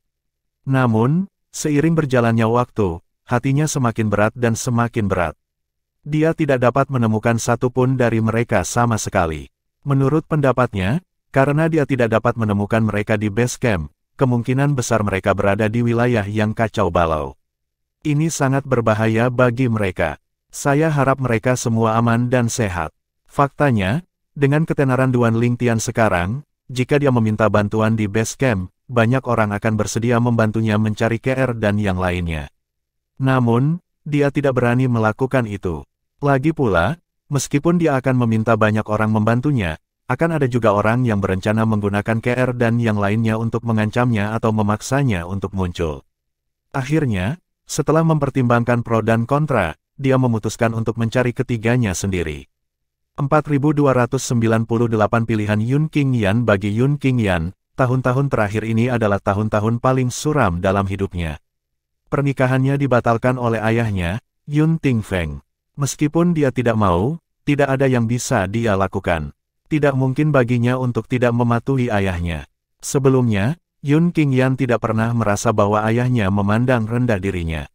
Namun, seiring berjalannya waktu, hatinya semakin berat dan semakin berat. Dia tidak dapat menemukan satupun dari mereka sama sekali. Menurut pendapatnya, karena dia tidak dapat menemukan mereka di base camp, kemungkinan besar mereka berada di wilayah yang kacau balau. Ini sangat berbahaya bagi mereka. Saya harap mereka semua aman dan sehat. Faktanya, dengan ketenaran Duan Lingtian sekarang, jika dia meminta bantuan di base camp, banyak orang akan bersedia membantunya mencari KR dan yang lainnya. Namun, dia tidak berani melakukan itu. Lagi pula, meskipun dia akan meminta banyak orang membantunya, akan ada juga orang yang berencana menggunakan KR dan yang lainnya untuk mengancamnya atau memaksanya untuk muncul. Akhirnya, setelah mempertimbangkan pro dan kontra, dia memutuskan untuk mencari ketiganya sendiri. 4.298 pilihan Yun Qingyan. Bagi Yun Qingyan, tahun-tahun terakhir ini adalah tahun-tahun paling suram dalam hidupnya. Pernikahannya dibatalkan oleh ayahnya, Yun Tingfeng. Meskipun dia tidak mau, tidak ada yang bisa dia lakukan. Tidak mungkin baginya untuk tidak mematuhi ayahnya. Sebelumnya, Yun Qingyan tidak pernah merasa bahwa ayahnya memandang rendah dirinya.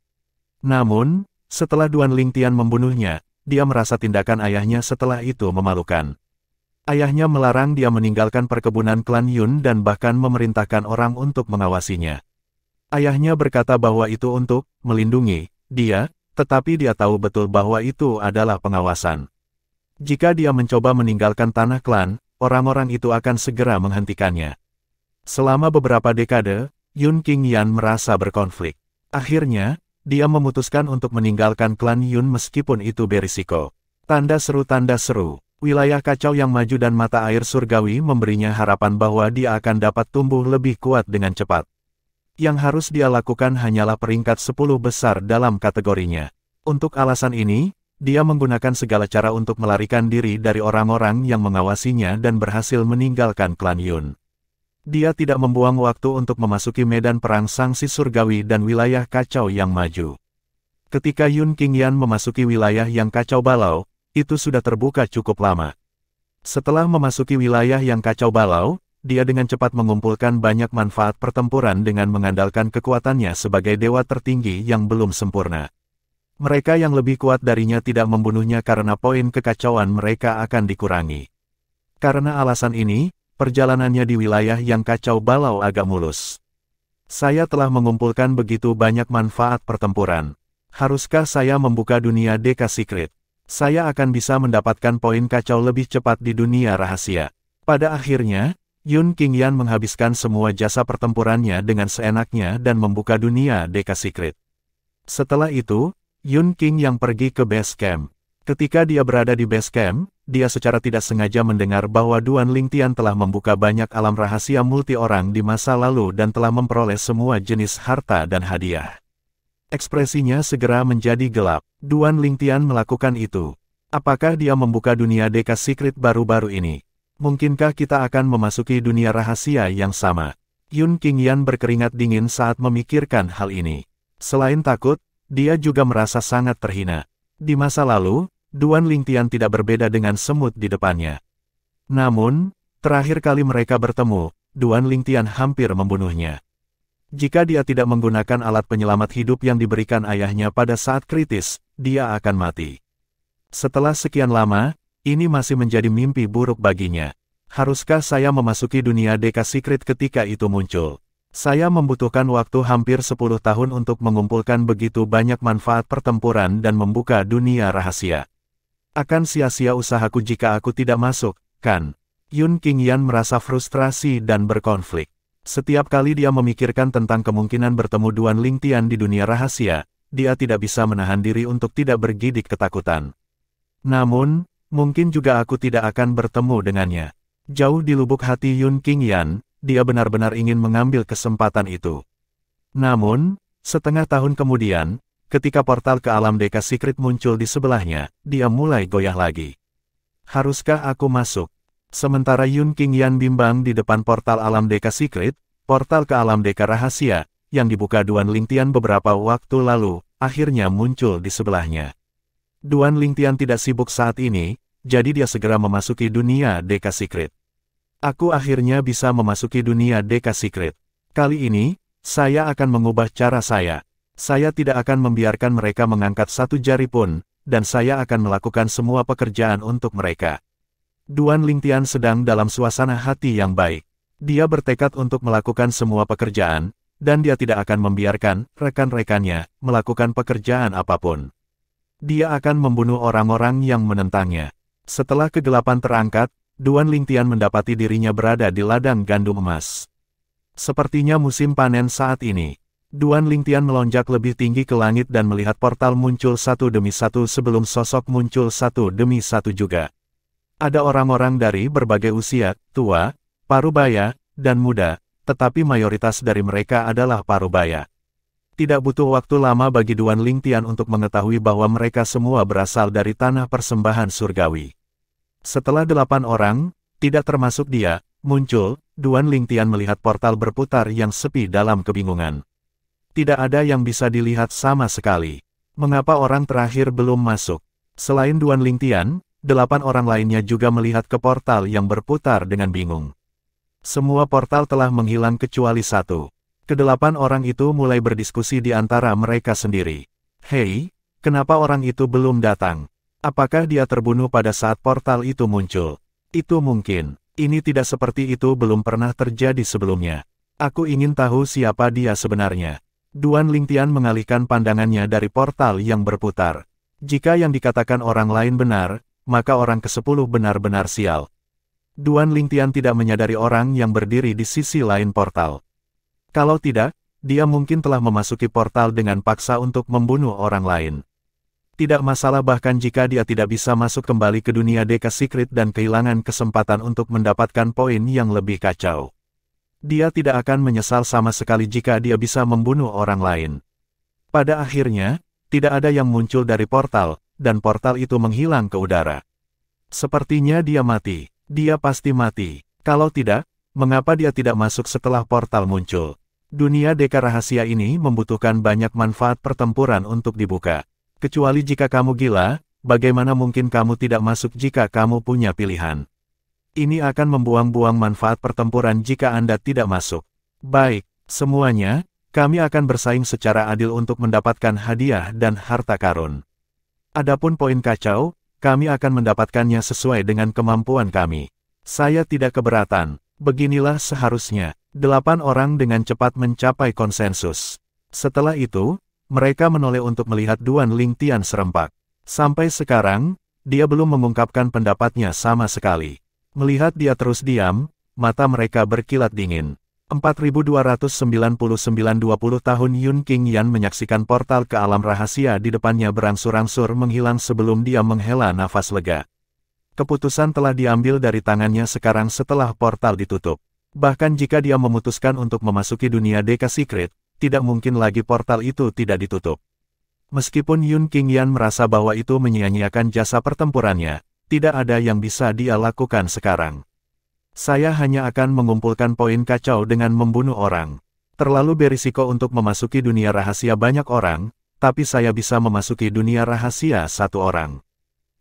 Namun, setelah Duan Lingtian membunuhnya, dia merasa tindakan ayahnya setelah itu memalukan. Ayahnya melarang dia meninggalkan perkebunan klan Yun dan bahkan memerintahkan orang untuk mengawasinya. Ayahnya berkata bahwa itu untuk melindungi dia, tetapi dia tahu betul bahwa itu adalah pengawasan. Jika dia mencoba meninggalkan tanah klan, orang-orang itu akan segera menghentikannya. Selama beberapa dekade, Yun Qingyan merasa berkonflik. Akhirnya, dia memutuskan untuk meninggalkan klan Yun meskipun itu berisiko. Tanda seru, wilayah kacau yang maju dan mata air surgawi memberinya harapan bahwa dia akan dapat tumbuh lebih kuat dengan cepat. Yang harus dia lakukan hanyalah peringkat 10 besar dalam kategorinya. Untuk alasan ini, dia menggunakan segala cara untuk melarikan diri dari orang-orang yang mengawasinya dan berhasil meninggalkan klan Yun. Dia tidak membuang waktu untuk memasuki medan perang sangsi surgawi dan wilayah kacau yang maju. Ketika Yun Qingyan memasuki wilayah yang kacau balau, itu sudah terbuka cukup lama. Setelah memasuki wilayah yang kacau balau, dia dengan cepat mengumpulkan banyak manfaat pertempuran dengan mengandalkan kekuatannya sebagai dewa tertinggi yang belum sempurna. Mereka yang lebih kuat darinya tidak membunuhnya karena poin kekacauan mereka akan dikurangi. Karena alasan ini, perjalanannya di wilayah yang kacau balau agak mulus. Saya telah mengumpulkan begitu banyak manfaat pertempuran. Haruskah saya membuka dunia Deka Secret? Saya akan bisa mendapatkan poin kacau lebih cepat di dunia rahasia. Pada akhirnya, Yun Qingyan menghabiskan semua jasa pertempurannya dengan seenaknya dan membuka dunia Deka Secret. Setelah itu, Yun Qingyan pergi ke base camp. Ketika dia berada di base camp, dia secara tidak sengaja mendengar bahwa Duan Lingtian telah membuka banyak alam rahasia multi orang di masa lalu dan telah memperoleh semua jenis harta dan hadiah. Ekspresinya segera menjadi gelap. Duan Lingtian melakukan itu. Apakah dia membuka dunia Deka Secret baru-baru ini? Mungkinkah kita akan memasuki dunia rahasia yang sama? Yun Qingyan berkeringat dingin saat memikirkan hal ini. Selain takut, dia juga merasa sangat terhina. Di masa lalu, Duan Lingtian tidak berbeda dengan semut di depannya. Namun, terakhir kali mereka bertemu, Duan Lingtian hampir membunuhnya. Jika dia tidak menggunakan alat penyelamat hidup yang diberikan ayahnya pada saat kritis, dia akan mati. Setelah sekian lama, ini masih menjadi mimpi buruk baginya. Haruskah saya memasuki dunia Deka Secret ketika itu muncul? Saya membutuhkan waktu hampir 10 tahun untuk mengumpulkan begitu banyak manfaat pertempuran dan membuka dunia rahasia. Akan sia-sia usahaku jika aku tidak masuk, kan? Yun Qingyan merasa frustrasi dan berkonflik. Setiap kali dia memikirkan tentang kemungkinan bertemu Duan Lingtian di dunia rahasia, dia tidak bisa menahan diri untuk tidak bergidik ketakutan. Namun, mungkin juga aku tidak akan bertemu dengannya. Jauh di lubuk hati Yun Qingyan, dia benar-benar ingin mengambil kesempatan itu. Namun, setengah tahun kemudian, ketika portal ke alam Deka Secret muncul di sebelahnya, dia mulai goyah lagi. Haruskah aku masuk? Sementara Yun Qingyan bimbang di depan portal alam Deka Secret, portal ke alam Deka Rahasia, yang dibuka Duan Lingtian beberapa waktu lalu, akhirnya muncul di sebelahnya. Duan Lingtian tidak sibuk saat ini, jadi dia segera memasuki dunia Deka Secret. Aku akhirnya bisa memasuki dunia Deka Secret. Kali ini, saya akan mengubah cara saya. Saya tidak akan membiarkan mereka mengangkat satu jari pun, dan saya akan melakukan semua pekerjaan untuk mereka. Duan Lingtian sedang dalam suasana hati yang baik. Dia bertekad untuk melakukan semua pekerjaan, dan dia tidak akan membiarkan rekan-rekannya melakukan pekerjaan apapun. Dia akan membunuh orang-orang yang menentangnya. Setelah kegelapan terangkat, Duan Lingtian mendapati dirinya berada di ladang gandum emas. Sepertinya musim panen saat ini. Duan Lingtian melonjak lebih tinggi ke langit dan melihat portal muncul satu demi satu sebelum sosok muncul satu demi satu juga. Ada orang-orang dari berbagai usia, tua, parubaya, dan muda, tetapi mayoritas dari mereka adalah parubaya. Tidak butuh waktu lama bagi Duan Lingtian untuk mengetahui bahwa mereka semua berasal dari tanah persembahan surgawi. Setelah 8 orang, tidak termasuk dia, muncul, Duan Lingtian melihat portal berputar yang sepi dalam kebingungan. Tidak ada yang bisa dilihat sama sekali. Mengapa orang terakhir belum masuk? Selain Duan Lingtian, 8 orang lainnya juga melihat ke portal yang berputar dengan bingung. Semua portal telah menghilang kecuali satu. Kedelapan orang itu mulai berdiskusi di antara mereka sendiri. Hei, kenapa orang itu belum datang? Apakah dia terbunuh pada saat portal itu muncul? Itu mungkin. Ini tidak seperti itu belum pernah terjadi sebelumnya. Aku ingin tahu siapa dia sebenarnya. Duan Lingtian mengalihkan pandangannya dari portal yang berputar. Jika yang dikatakan orang lain benar, maka orang ke-10 benar-benar sial. Duan Lingtian tidak menyadari orang yang berdiri di sisi lain portal. Kalau tidak, dia mungkin telah memasuki portal dengan paksa untuk membunuh orang lain. Tidak masalah bahkan jika dia tidak bisa masuk kembali ke dunia Deka Secret dan kehilangan kesempatan untuk mendapatkan poin yang lebih kacau. Dia tidak akan menyesal sama sekali jika dia bisa membunuh orang lain. Pada akhirnya, tidak ada yang muncul dari portal, dan portal itu menghilang ke udara. Sepertinya dia mati. Dia pasti mati. Kalau tidak, mengapa dia tidak masuk setelah portal muncul? Dunia Deka Rahasia ini membutuhkan banyak manfaat pertempuran untuk dibuka. Kecuali jika kamu gila, bagaimana mungkin kamu tidak masuk jika kamu punya pilihan? Ini akan membuang-buang manfaat pertempuran jika Anda tidak masuk. Baik, semuanya, kami akan bersaing secara adil untuk mendapatkan hadiah dan harta karun. Adapun poin kacau, kami akan mendapatkannya sesuai dengan kemampuan kami. Saya tidak keberatan. Beginilah seharusnya. 8 orang dengan cepat mencapai konsensus. Setelah itu, mereka menoleh untuk melihat Duan Lingtian serempak. Sampai sekarang, dia belum mengungkapkan pendapatnya sama sekali. Melihat dia terus diam, mata mereka berkilat dingin. 4299-20 tahun Yun Qingyan menyaksikan portal ke alam rahasia di depannya berangsur-angsur menghilang sebelum dia menghela nafas lega. Keputusan telah diambil dari tangannya sekarang setelah portal ditutup. Bahkan jika dia memutuskan untuk memasuki dunia Deka Secret, tidak mungkin lagi portal itu tidak ditutup. Meskipun Yun Qingyan merasa bahwa itu menyia-nyiakan jasa pertempurannya, tidak ada yang bisa dia lakukan sekarang. Saya hanya akan mengumpulkan poin kacau dengan membunuh orang. Terlalu berisiko untuk memasuki dunia rahasia banyak orang, tapi saya bisa memasuki dunia rahasia satu orang.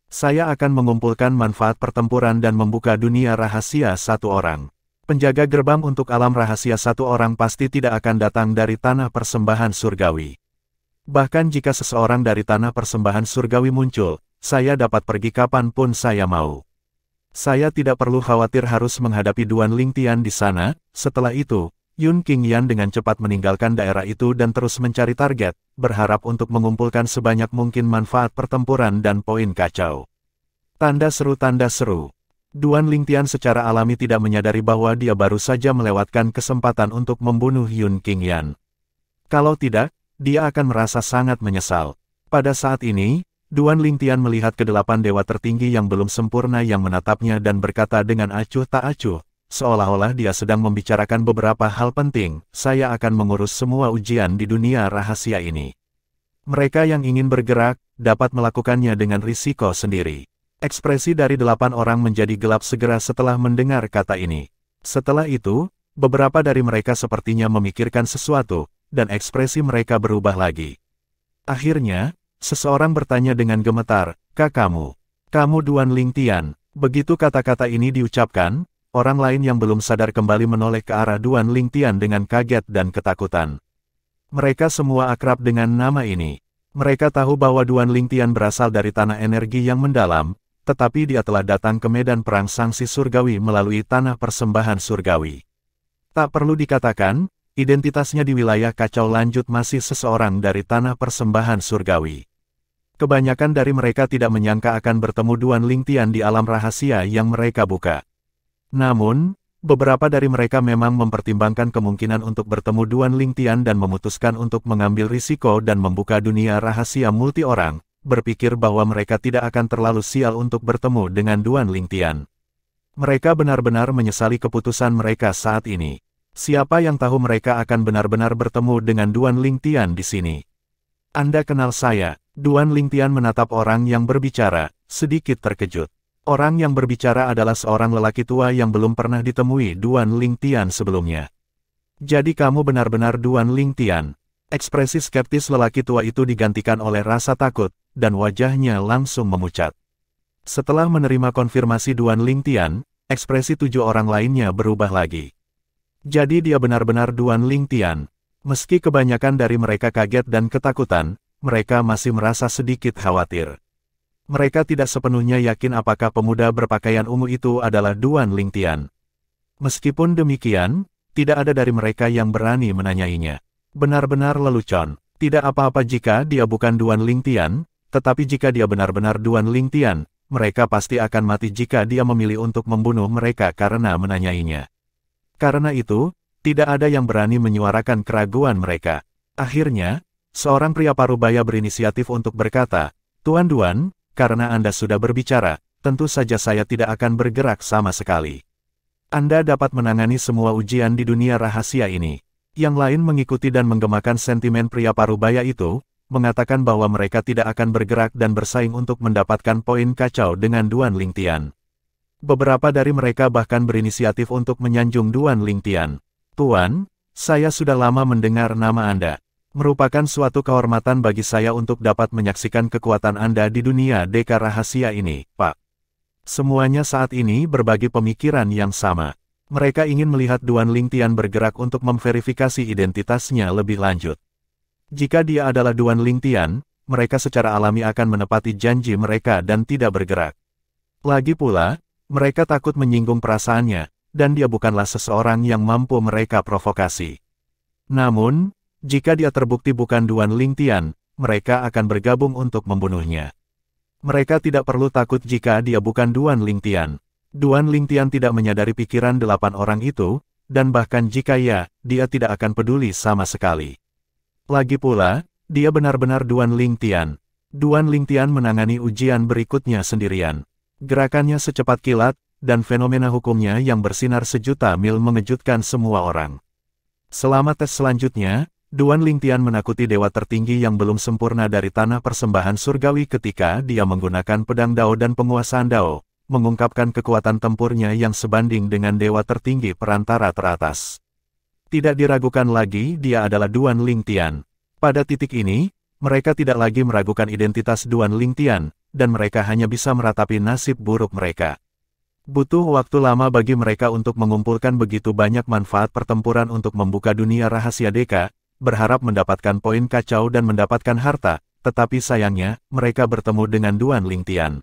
Saya akan mengumpulkan manfaat pertempuran dan membuka dunia rahasia satu orang. Penjaga gerbang untuk alam rahasia satu orang pasti tidak akan datang dari tanah persembahan surgawi. Bahkan jika seseorang dari tanah persembahan surgawi muncul, saya dapat pergi kapanpun saya mau. Saya tidak perlu khawatir harus menghadapi Duan Lingtian di sana. Setelah itu, Yun Qingyan dengan cepat meninggalkan daerah itu dan terus mencari target, berharap untuk mengumpulkan sebanyak mungkin manfaat pertempuran dan poin kacau. Tanda seru. Duan Lingtian secara alami tidak menyadari bahwa dia baru saja melewatkan kesempatan untuk membunuh Yun Qingyan. Kalau tidak, dia akan merasa sangat menyesal. Pada saat ini, Duan Lingtian melihat kedelapan dewa tertinggi yang belum sempurna yang menatapnya dan berkata dengan acuh tak acuh, seolah-olah dia sedang membicarakan beberapa hal penting. Saya akan mengurus semua ujian di dunia rahasia ini. Mereka yang ingin bergerak, dapat melakukannya dengan risiko sendiri. Ekspresi dari 8 orang menjadi gelap segera setelah mendengar kata ini. Setelah itu, beberapa dari mereka sepertinya memikirkan sesuatu, dan ekspresi mereka berubah lagi. Akhirnya, seseorang bertanya dengan gemetar, kamu Duan Lingtian. Begitu kata-kata ini diucapkan, orang lain yang belum sadar kembali menoleh ke arah Duan Lingtian dengan kaget dan ketakutan. Mereka semua akrab dengan nama ini. Mereka tahu bahwa Duan Lingtian berasal dari tanah energi yang mendalam, tetapi dia telah datang ke medan perang sangsi surgawi melalui tanah persembahan surgawi. Tak perlu dikatakan, identitasnya di wilayah kacau lanjut masih seseorang dari tanah persembahan surgawi. Kebanyakan dari mereka tidak menyangka akan bertemu Duan Lingtian di alam rahasia yang mereka buka. Namun, beberapa dari mereka memang mempertimbangkan kemungkinan untuk bertemu Duan Lingtian dan memutuskan untuk mengambil risiko dan membuka dunia rahasia multi orang, berpikir bahwa mereka tidak akan terlalu sial untuk bertemu dengan Duan Lingtian. Mereka benar-benar menyesali keputusan mereka saat ini. Siapa yang tahu mereka akan benar-benar bertemu dengan Duan Lingtian di sini? Anda kenal saya. Duan Lingtian menatap orang yang berbicara, sedikit terkejut. Orang yang berbicara adalah seorang lelaki tua yang belum pernah ditemui Duan Lingtian sebelumnya. Jadi kamu benar-benar Duan Lingtian. Ekspresi skeptis lelaki tua itu digantikan oleh rasa takut, dan wajahnya langsung memucat. Setelah menerima konfirmasi Duan Lingtian, ekspresi 7 orang lainnya berubah lagi. Jadi dia benar-benar Duan Lingtian. Meski kebanyakan dari mereka kaget dan ketakutan, mereka masih merasa sedikit khawatir. Mereka tidak sepenuhnya yakin apakah pemuda berpakaian ungu itu adalah Duan Lingtian. Meskipun demikian, tidak ada dari mereka yang berani menanyainya. Benar-benar lelucon. Tidak apa-apa jika dia bukan Duan Lingtian, tetapi jika dia benar-benar Duan Lingtian, mereka pasti akan mati jika dia memilih untuk membunuh mereka karena menanyainya. Karena itu, tidak ada yang berani menyuarakan keraguan mereka. Akhirnya, seorang pria parubaya berinisiatif untuk berkata, Tuan Duan, karena Anda sudah berbicara, tentu saja saya tidak akan bergerak sama sekali. Anda dapat menangani semua ujian di dunia rahasia ini. Yang lain mengikuti dan menggemakan sentimen pria parubaya itu, mengatakan bahwa mereka tidak akan bergerak dan bersaing untuk mendapatkan poin kacau dengan Duan Lingtian. Beberapa dari mereka bahkan berinisiatif untuk menyanjung Duan Lingtian. Tuan, saya sudah lama mendengar nama Anda. Merupakan suatu kehormatan bagi saya untuk dapat menyaksikan kekuatan Anda di dunia Deka rahasia ini, Pak. Semuanya saat ini berbagi pemikiran yang sama. Mereka ingin melihat Duan Lingtian bergerak untuk memverifikasi identitasnya lebih lanjut. Jika dia adalah Duan Lingtian, mereka secara alami akan menepati janji mereka dan tidak bergerak. Lagi pula, mereka takut menyinggung perasaannya, dan dia bukanlah seseorang yang mampu mereka provokasi. Namun, jika dia terbukti bukan Duan Lingtian, mereka akan bergabung untuk membunuhnya. Mereka tidak perlu takut jika dia bukan Duan Lingtian. Duan Lingtian tidak menyadari pikiran 8 orang itu, dan bahkan jika ya, dia tidak akan peduli sama sekali. Lagi pula, dia benar-benar Duan Lingtian. Duan Lingtian menangani ujian berikutnya sendirian. Gerakannya secepat kilat, dan fenomena hukumnya yang bersinar sejuta mil mengejutkan semua orang. Selama tes selanjutnya, Duan Lingtian menakuti dewa tertinggi yang belum sempurna dari tanah persembahan surgawi ketika dia menggunakan pedang Dao dan penguasaan Dao, mengungkapkan kekuatan tempurnya yang sebanding dengan dewa tertinggi perantara teratas. Tidak diragukan lagi dia adalah Duan Lingtian. Pada titik ini, mereka tidak lagi meragukan identitas Duan Lingtian, dan mereka hanya bisa meratapi nasib buruk mereka. Butuh waktu lama bagi mereka untuk mengumpulkan begitu banyak manfaat pertempuran untuk membuka dunia rahasia Deka, berharap mendapatkan poin kacau dan mendapatkan harta, tetapi sayangnya, mereka bertemu dengan Duan Lingtian.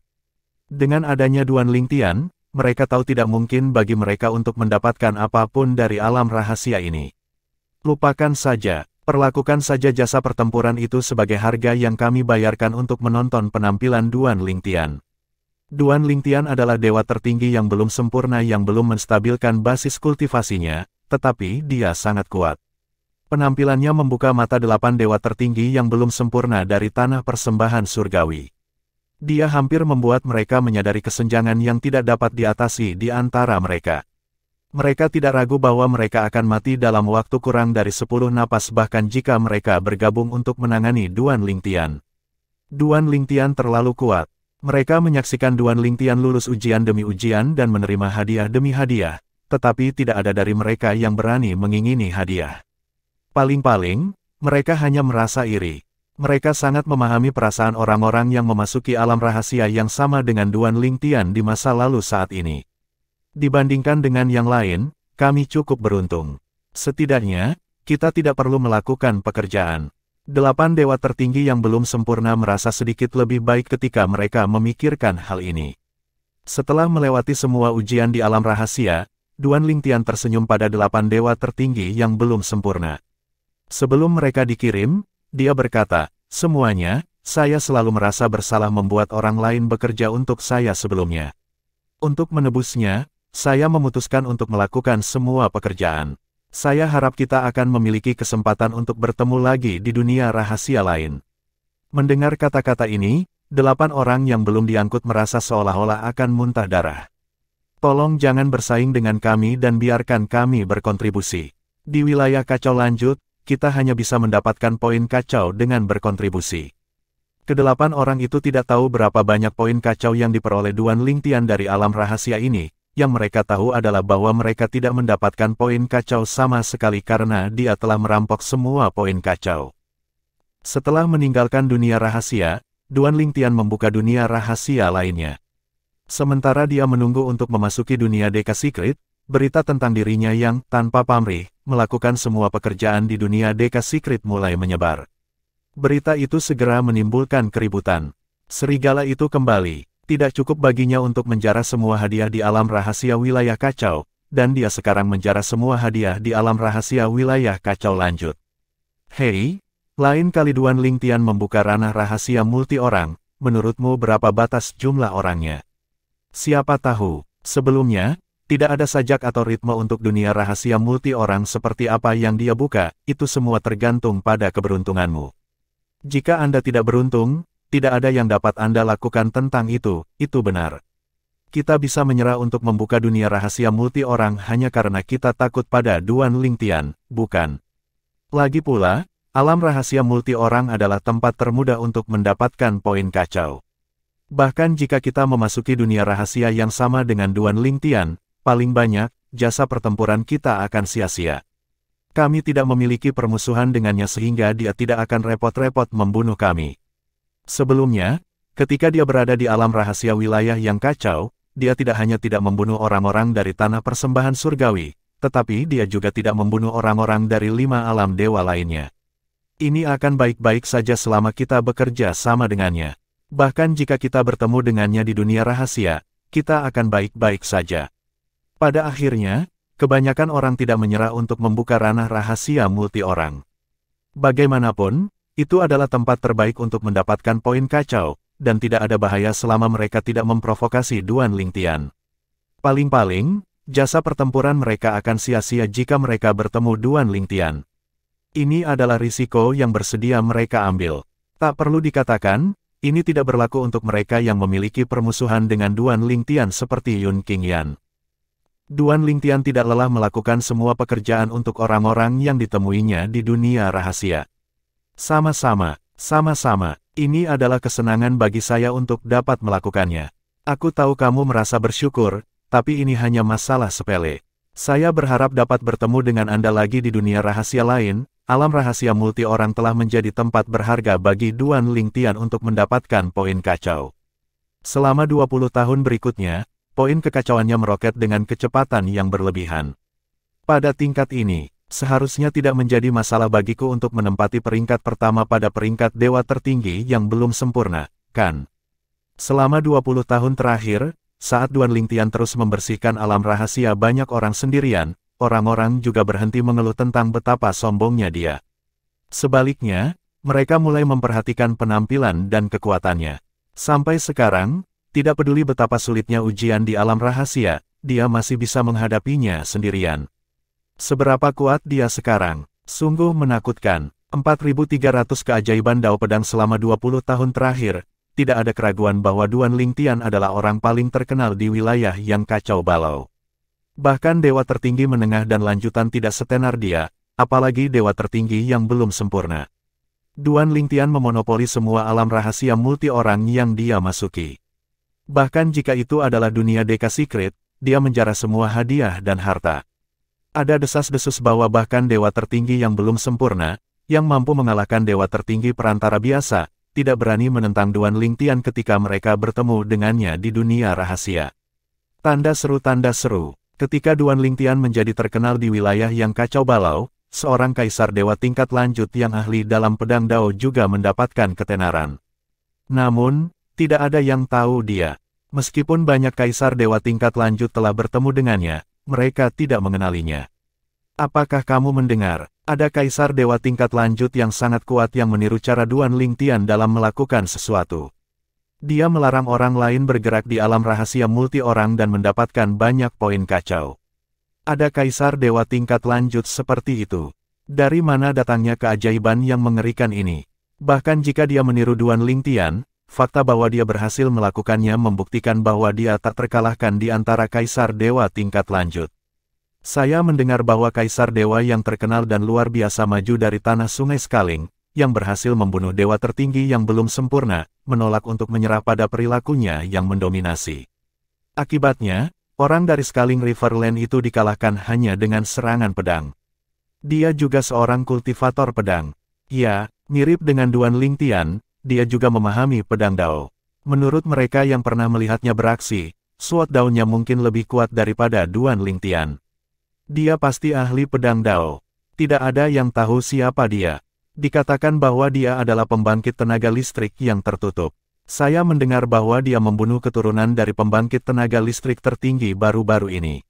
Dengan adanya Duan Lingtian, mereka tahu tidak mungkin bagi mereka untuk mendapatkan apapun dari alam rahasia ini. Lupakan saja, perlakukan saja jasa pertempuran itu sebagai harga yang kami bayarkan untuk menonton penampilan Duan Lingtian. Duan Lingtian adalah dewa tertinggi yang belum sempurna yang belum menstabilkan basis kultivasinya, tetapi dia sangat kuat. Penampilannya membuka mata 8 dewa tertinggi yang belum sempurna dari tanah persembahan surgawi. Dia hampir membuat mereka menyadari kesenjangan yang tidak dapat diatasi di antara mereka. Mereka tidak ragu bahwa mereka akan mati dalam waktu kurang dari 10 napas bahkan jika mereka bergabung untuk menangani Duan Lingtian. Duan Lingtian terlalu kuat. Mereka menyaksikan Duan Lingtian lulus ujian demi ujian dan menerima hadiah demi hadiah, tetapi tidak ada dari mereka yang berani mengingini hadiah. Paling-paling, mereka hanya merasa iri. Mereka sangat memahami perasaan orang-orang yang memasuki alam rahasia yang sama dengan Duan Lingtian di masa lalu saat ini. Dibandingkan dengan yang lain, kami cukup beruntung. Setidaknya, kita tidak perlu melakukan pekerjaan. 8 dewa tertinggi yang belum sempurna merasa sedikit lebih baik ketika mereka memikirkan hal ini. Setelah melewati semua ujian di alam rahasia, Duan Lingtian tersenyum pada 8 dewa tertinggi yang belum sempurna. Sebelum mereka dikirim, dia berkata, "Semuanya, saya selalu merasa bersalah membuat orang lain bekerja untuk saya sebelumnya. Untuk menebusnya, saya memutuskan untuk melakukan semua pekerjaan. Saya harap kita akan memiliki kesempatan untuk bertemu lagi di dunia rahasia lain." Mendengar kata-kata ini, 8 orang yang belum diangkut merasa seolah-olah akan muntah darah. "Tolong jangan bersaing dengan kami dan biarkan kami berkontribusi. Di wilayah kacau lanjut, kita hanya bisa mendapatkan poin kacau dengan berkontribusi." Kedelapan orang itu tidak tahu berapa banyak poin kacau yang diperoleh Duan Lingtian dari alam rahasia ini. Yang mereka tahu adalah bahwa mereka tidak mendapatkan poin kacau sama sekali karena dia telah merampok semua poin kacau. Setelah meninggalkan dunia rahasia, Duan Lingtian membuka dunia rahasia lainnya. Sementara dia menunggu untuk memasuki dunia Deka Secret, berita tentang dirinya yang, tanpa pamrih, melakukan semua pekerjaan di dunia Deka Secret mulai menyebar. Berita itu segera menimbulkan keributan. Serigala itu kembali. Tidak cukup baginya untuk menjara semua hadiah di alam rahasia wilayah kacau, dan dia sekarang menjara semua hadiah di alam rahasia wilayah kacau lanjut. Hei, lain kali Duan Lingtian membuka ranah rahasia multi orang, menurutmu berapa batas jumlah orangnya? Siapa tahu, sebelumnya, tidak ada sajak atau ritme untuk dunia rahasia multi orang seperti apa yang dia buka, itu semua tergantung pada keberuntunganmu. Jika Anda tidak beruntung, tidak ada yang dapat Anda lakukan tentang itu benar. Kita bisa menyerah untuk membuka dunia rahasia multi orang hanya karena kita takut pada Duan Lingtian, bukan? Lagi pula, alam rahasia multi orang adalah tempat termudah untuk mendapatkan poin kacau. Bahkan jika kita memasuki dunia rahasia yang sama dengan Duan Lingtian, paling banyak, jasa pertempuran kita akan sia-sia. Kami tidak memiliki permusuhan dengannya sehingga dia tidak akan repot-repot membunuh kami. Sebelumnya, ketika dia berada di alam rahasia wilayah yang kacau, dia tidak hanya tidak membunuh orang-orang dari tanah persembahan surgawi, tetapi dia juga tidak membunuh orang-orang dari 5 alam dewa lainnya. Ini akan baik-baik saja selama kita bekerja sama dengannya. Bahkan jika kita bertemu dengannya di dunia rahasia, kita akan baik-baik saja. Pada akhirnya, kebanyakan orang tidak menyerah untuk membuka ranah rahasia multi orang. Bagaimanapun, itu adalah tempat terbaik untuk mendapatkan poin kacau, dan tidak ada bahaya selama mereka tidak memprovokasi Duan Lingtian. Paling-paling, jasa pertempuran mereka akan sia-sia jika mereka bertemu Duan Lingtian. Ini adalah risiko yang bersedia mereka ambil. Tak perlu dikatakan, ini tidak berlaku untuk mereka yang memiliki permusuhan dengan Duan Lingtian seperti Yun Qingyan. Duan Lingtian tidak lelah melakukan semua pekerjaan untuk orang-orang yang ditemuinya di dunia rahasia. Sama-sama, ini adalah kesenangan bagi saya untuk dapat melakukannya. Aku tahu kamu merasa bersyukur, tapi ini hanya masalah sepele. Saya berharap dapat bertemu dengan Anda lagi di dunia rahasia lain. Alam rahasia multi orang telah menjadi tempat berharga bagi Duan Lingtian untuk mendapatkan poin kacau. Selama 20 tahun berikutnya, poin kekacauannya meroket dengan kecepatan yang berlebihan. Pada tingkat ini, seharusnya tidak menjadi masalah bagiku untuk menempati peringkat pertama pada peringkat dewa tertinggi yang belum sempurna, kan? Selama 20 tahun terakhir, saat Duan Lingtian terus membersihkan alam rahasia banyak orang sendirian, orang-orang juga berhenti mengeluh tentang betapa sombongnya dia. Sebaliknya, mereka mulai memperhatikan penampilan dan kekuatannya. Sampai sekarang, tidak peduli betapa sulitnya ujian di alam rahasia, dia masih bisa menghadapinya sendirian. Seberapa kuat dia sekarang? Sungguh menakutkan. 4.300 keajaiban Dao Pedang selama 20 tahun terakhir, tidak ada keraguan bahwa Duan Lingtian adalah orang paling terkenal di wilayah yang kacau balau. Bahkan dewa tertinggi menengah dan lanjutan tidak setenar dia, apalagi dewa tertinggi yang belum sempurna. Duan Lingtian memonopoli semua alam rahasia multi orang yang dia masuki. Bahkan jika itu adalah dunia Deka Secret, dia menjarah semua hadiah dan harta. Ada desas-desus bahwa bahkan dewa tertinggi yang belum sempurna, yang mampu mengalahkan dewa tertinggi perantara biasa, tidak berani menentang Duan Lingtian ketika mereka bertemu dengannya di dunia rahasia. Tanda seru. Ketika Duan Lingtian menjadi terkenal di wilayah yang kacau balau, seorang kaisar dewa tingkat lanjut yang ahli dalam pedang Dao juga mendapatkan ketenaran. Namun, tidak ada yang tahu dia. Meskipun banyak kaisar dewa tingkat lanjut telah bertemu dengannya, mereka tidak mengenalinya. Apakah kamu mendengar, ada kaisar dewa tingkat lanjut yang sangat kuat yang meniru cara Duan Lingtian dalam melakukan sesuatu? Dia melarang orang lain bergerak di alam rahasia multi orang dan mendapatkan banyak poin kacau. Ada kaisar dewa tingkat lanjut seperti itu. Dari mana datangnya keajaiban yang mengerikan ini? Bahkan jika dia meniru Duan Lingtian, fakta bahwa dia berhasil melakukannya membuktikan bahwa dia tak terkalahkan di antara kaisar dewa tingkat lanjut. Saya mendengar bahwa kaisar dewa yang terkenal dan luar biasa maju dari tanah Sungai Skaling, yang berhasil membunuh dewa tertinggi yang belum sempurna, menolak untuk menyerah pada perilakunya yang mendominasi. Akibatnya, orang dari Skaling Riverland itu dikalahkan hanya dengan serangan pedang. Dia juga seorang kultivator pedang. Ya, mirip dengan Duan Lingtian, dia juga memahami pedang Dao. Menurut mereka yang pernah melihatnya beraksi, Sword Dao-nya mungkin lebih kuat daripada Duan Lingtian. Dia pasti ahli pedang Dao. Tidak ada yang tahu siapa dia. Dikatakan bahwa dia adalah pembangkit tenaga listrik yang tertutup. Saya mendengar bahwa dia membunuh keturunan dari pembangkit tenaga listrik tertinggi baru-baru ini.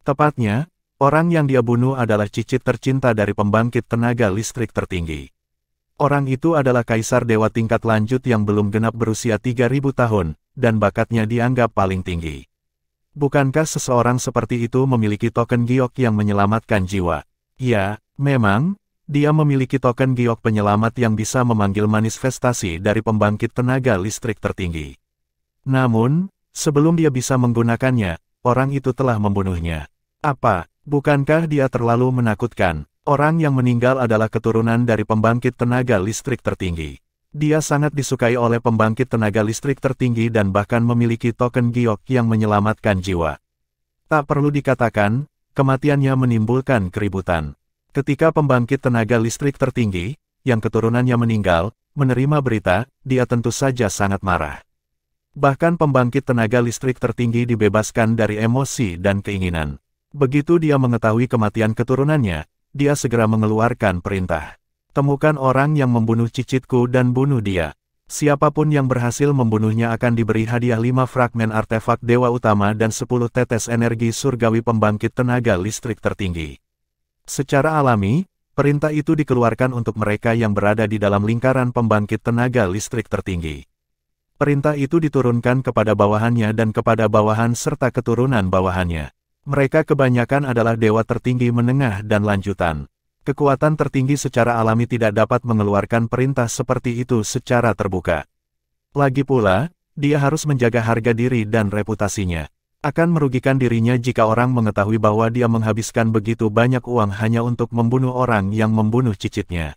Tepatnya, orang yang dia bunuh adalah cicit tercinta dari pembangkit tenaga listrik tertinggi. Orang itu adalah kaisar dewa tingkat lanjut yang belum genap berusia 3.000 tahun, dan bakatnya dianggap paling tinggi. Bukankah seseorang seperti itu memiliki token giok yang menyelamatkan jiwa? Ya, memang, dia memiliki token giok penyelamat yang bisa memanggil manifestasi dari pembangkit tenaga listrik tertinggi. Namun, sebelum dia bisa menggunakannya, orang itu telah membunuhnya. Apa, bukankah dia terlalu menakutkan? Orang yang meninggal adalah keturunan dari pembangkit tenaga listrik tertinggi. Dia sangat disukai oleh pembangkit tenaga listrik tertinggi dan bahkan memiliki token giok yang menyelamatkan jiwa. Tak perlu dikatakan, kematiannya menimbulkan keributan. Ketika pembangkit tenaga listrik tertinggi, yang keturunannya meninggal, menerima berita, dia tentu saja sangat marah. Bahkan pembangkit tenaga listrik tertinggi dibebaskan dari emosi dan keinginan. Begitu dia mengetahui kematian keturunannya, dia segera mengeluarkan perintah. Temukan orang yang membunuh cicitku dan bunuh dia. Siapapun yang berhasil membunuhnya akan diberi hadiah 5 fragmen artefak dewa utama dan 10 tetes energi surgawi pembangkit tenaga listrik tertinggi. Secara alami, perintah itu dikeluarkan untuk mereka yang berada di dalam lingkaran pembangkit tenaga listrik tertinggi. Perintah itu diturunkan kepada bawahannya dan kepada bawahan serta keturunan bawahannya. Mereka kebanyakan adalah dewa tertinggi menengah dan lanjutan. Kekuatan tertinggi secara alami tidak dapat mengeluarkan perintah seperti itu secara terbuka. Lagi pula, dia harus menjaga harga diri dan reputasinya. Akan merugikan dirinya jika orang mengetahui bahwa dia menghabiskan begitu banyak uang hanya untuk membunuh orang yang membunuh cicitnya.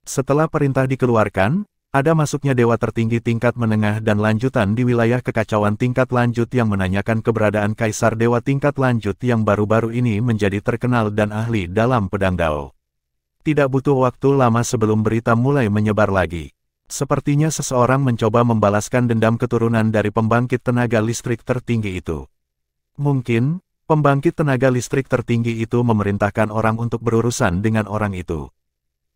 Setelah perintah dikeluarkan, ada masuknya dewa tertinggi tingkat menengah dan lanjutan di wilayah kekacauan tingkat lanjut yang menanyakan keberadaan kaisar dewa tingkat lanjut yang baru-baru ini menjadi terkenal dan ahli dalam pedang Dao. Tidak butuh waktu lama sebelum berita mulai menyebar lagi. Sepertinya seseorang mencoba membalaskan dendam keturunan dari pembangkit tenaga listrik tertinggi itu. Mungkin, pembangkit tenaga listrik tertinggi itu memerintahkan orang untuk berurusan dengan orang itu.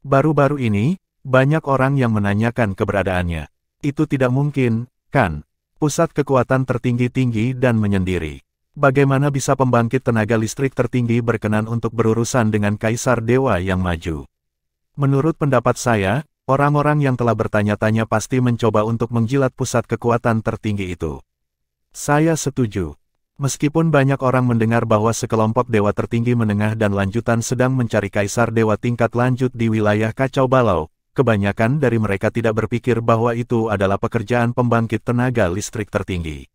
Baru-baru ini, banyak orang yang menanyakan keberadaannya. Itu tidak mungkin, kan? Pusat kekuatan tertinggi tinggi dan menyendiri. Bagaimana bisa pembangkit tenaga listrik tertinggi berkenan untuk berurusan dengan kaisar dewa yang maju? Menurut pendapat saya, orang-orang yang telah bertanya-tanya pasti mencoba untuk menjilat pusat kekuatan tertinggi itu. Saya setuju. Meskipun banyak orang mendengar bahwa sekelompok dewa tertinggi menengah dan lanjutan sedang mencari kaisar dewa tingkat lanjut di wilayah kacau balau, kebanyakan dari mereka tidak berpikir bahwa itu adalah pekerjaan pembangkit tenaga listrik tertinggi.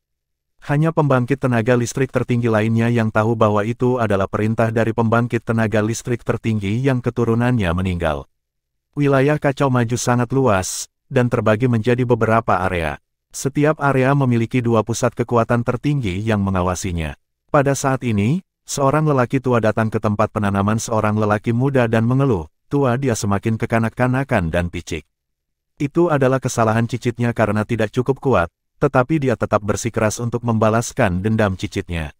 Hanya pembangkit tenaga listrik tertinggi lainnya yang tahu bahwa itu adalah perintah dari pembangkit tenaga listrik tertinggi yang keturunannya meninggal. Wilayah kacau maju sangat luas, dan terbagi menjadi beberapa area. Setiap area memiliki dua pusat kekuatan tertinggi yang mengawasinya. Pada saat ini, seorang lelaki tua datang ke tempat penanaman seorang lelaki muda dan mengeluh, tua dia semakin kekanak-kanakan dan picik. Itu adalah kesalahan cicitnya karena tidak cukup kuat, tetapi dia tetap bersikeras untuk membalaskan dendam cicitnya.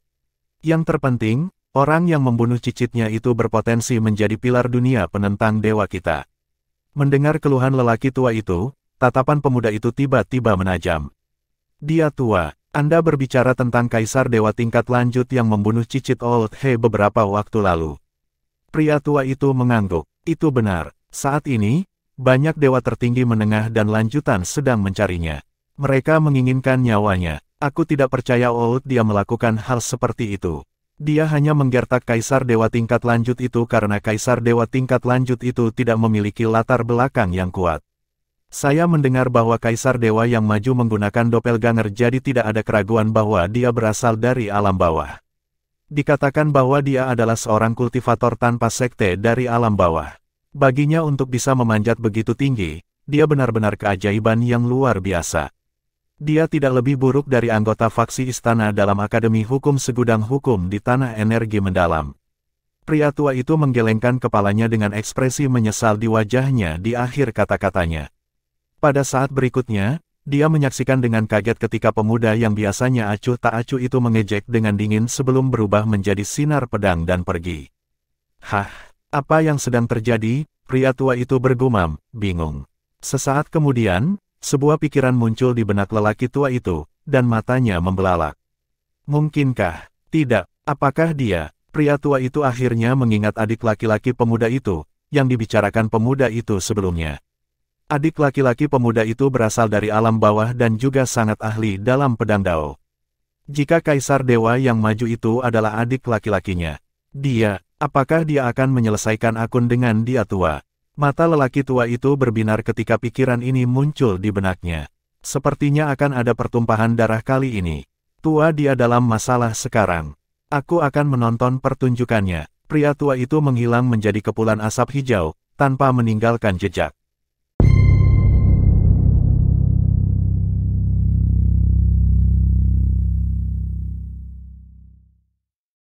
Yang terpenting, orang yang membunuh cicitnya itu berpotensi menjadi pilar dunia penentang dewa kita. Mendengar keluhan lelaki tua itu, tatapan pemuda itu tiba-tiba menajam. Dia tua, Anda berbicara tentang kaisar dewa tingkat lanjut yang membunuh cicit Old He beberapa waktu lalu. Pria tua itu mengangguk, itu benar, saat ini, banyak dewa tertinggi menengah dan lanjutan sedang mencarinya. Mereka menginginkan nyawanya, aku tidak percaya Old dia melakukan hal seperti itu. Dia hanya menggertak kaisar dewa tingkat lanjut itu karena kaisar dewa tingkat lanjut itu tidak memiliki latar belakang yang kuat. Saya mendengar bahwa kaisar dewa yang maju menggunakan doppelganger jadi tidak ada keraguan bahwa dia berasal dari alam bawah. Dikatakan bahwa dia adalah seorang kultivator tanpa sekte dari alam bawah. Baginya untuk bisa memanjat begitu tinggi, dia benar-benar keajaiban yang luar biasa. Dia tidak lebih buruk dari anggota faksi istana dalam Akademi Hukum Segudang Hukum di Tanah Energi Mendalam. Pria tua itu menggelengkan kepalanya dengan ekspresi menyesal di wajahnya di akhir kata-katanya. Pada saat berikutnya, dia menyaksikan dengan kaget ketika pemuda yang biasanya acuh tak acuh itu mengejek dengan dingin sebelum berubah menjadi sinar pedang dan pergi. Hah, apa yang sedang terjadi? Pria tua itu bergumam, bingung. Sesaat kemudian, sebuah pikiran muncul di benak lelaki tua itu, dan matanya membelalak. Mungkinkah? Tidak. Apakah dia? Pria tua itu akhirnya mengingat adik laki-laki pemuda itu, yang dibicarakan pemuda itu sebelumnya. Adik laki-laki pemuda itu berasal dari alam bawah dan juga sangat ahli dalam pedang Dao. Jika kaisar dewa yang maju itu adalah adik laki-lakinya, apakah dia akan menyelesaikan akun dengan dia tua? Mata lelaki tua itu berbinar ketika pikiran ini muncul di benaknya. Sepertinya akan ada pertumpahan darah kali ini. Tua dia dalam masalah sekarang. Aku akan menonton pertunjukannya. Pria tua itu menghilang menjadi kepulan asap hijau, tanpa meninggalkan jejak.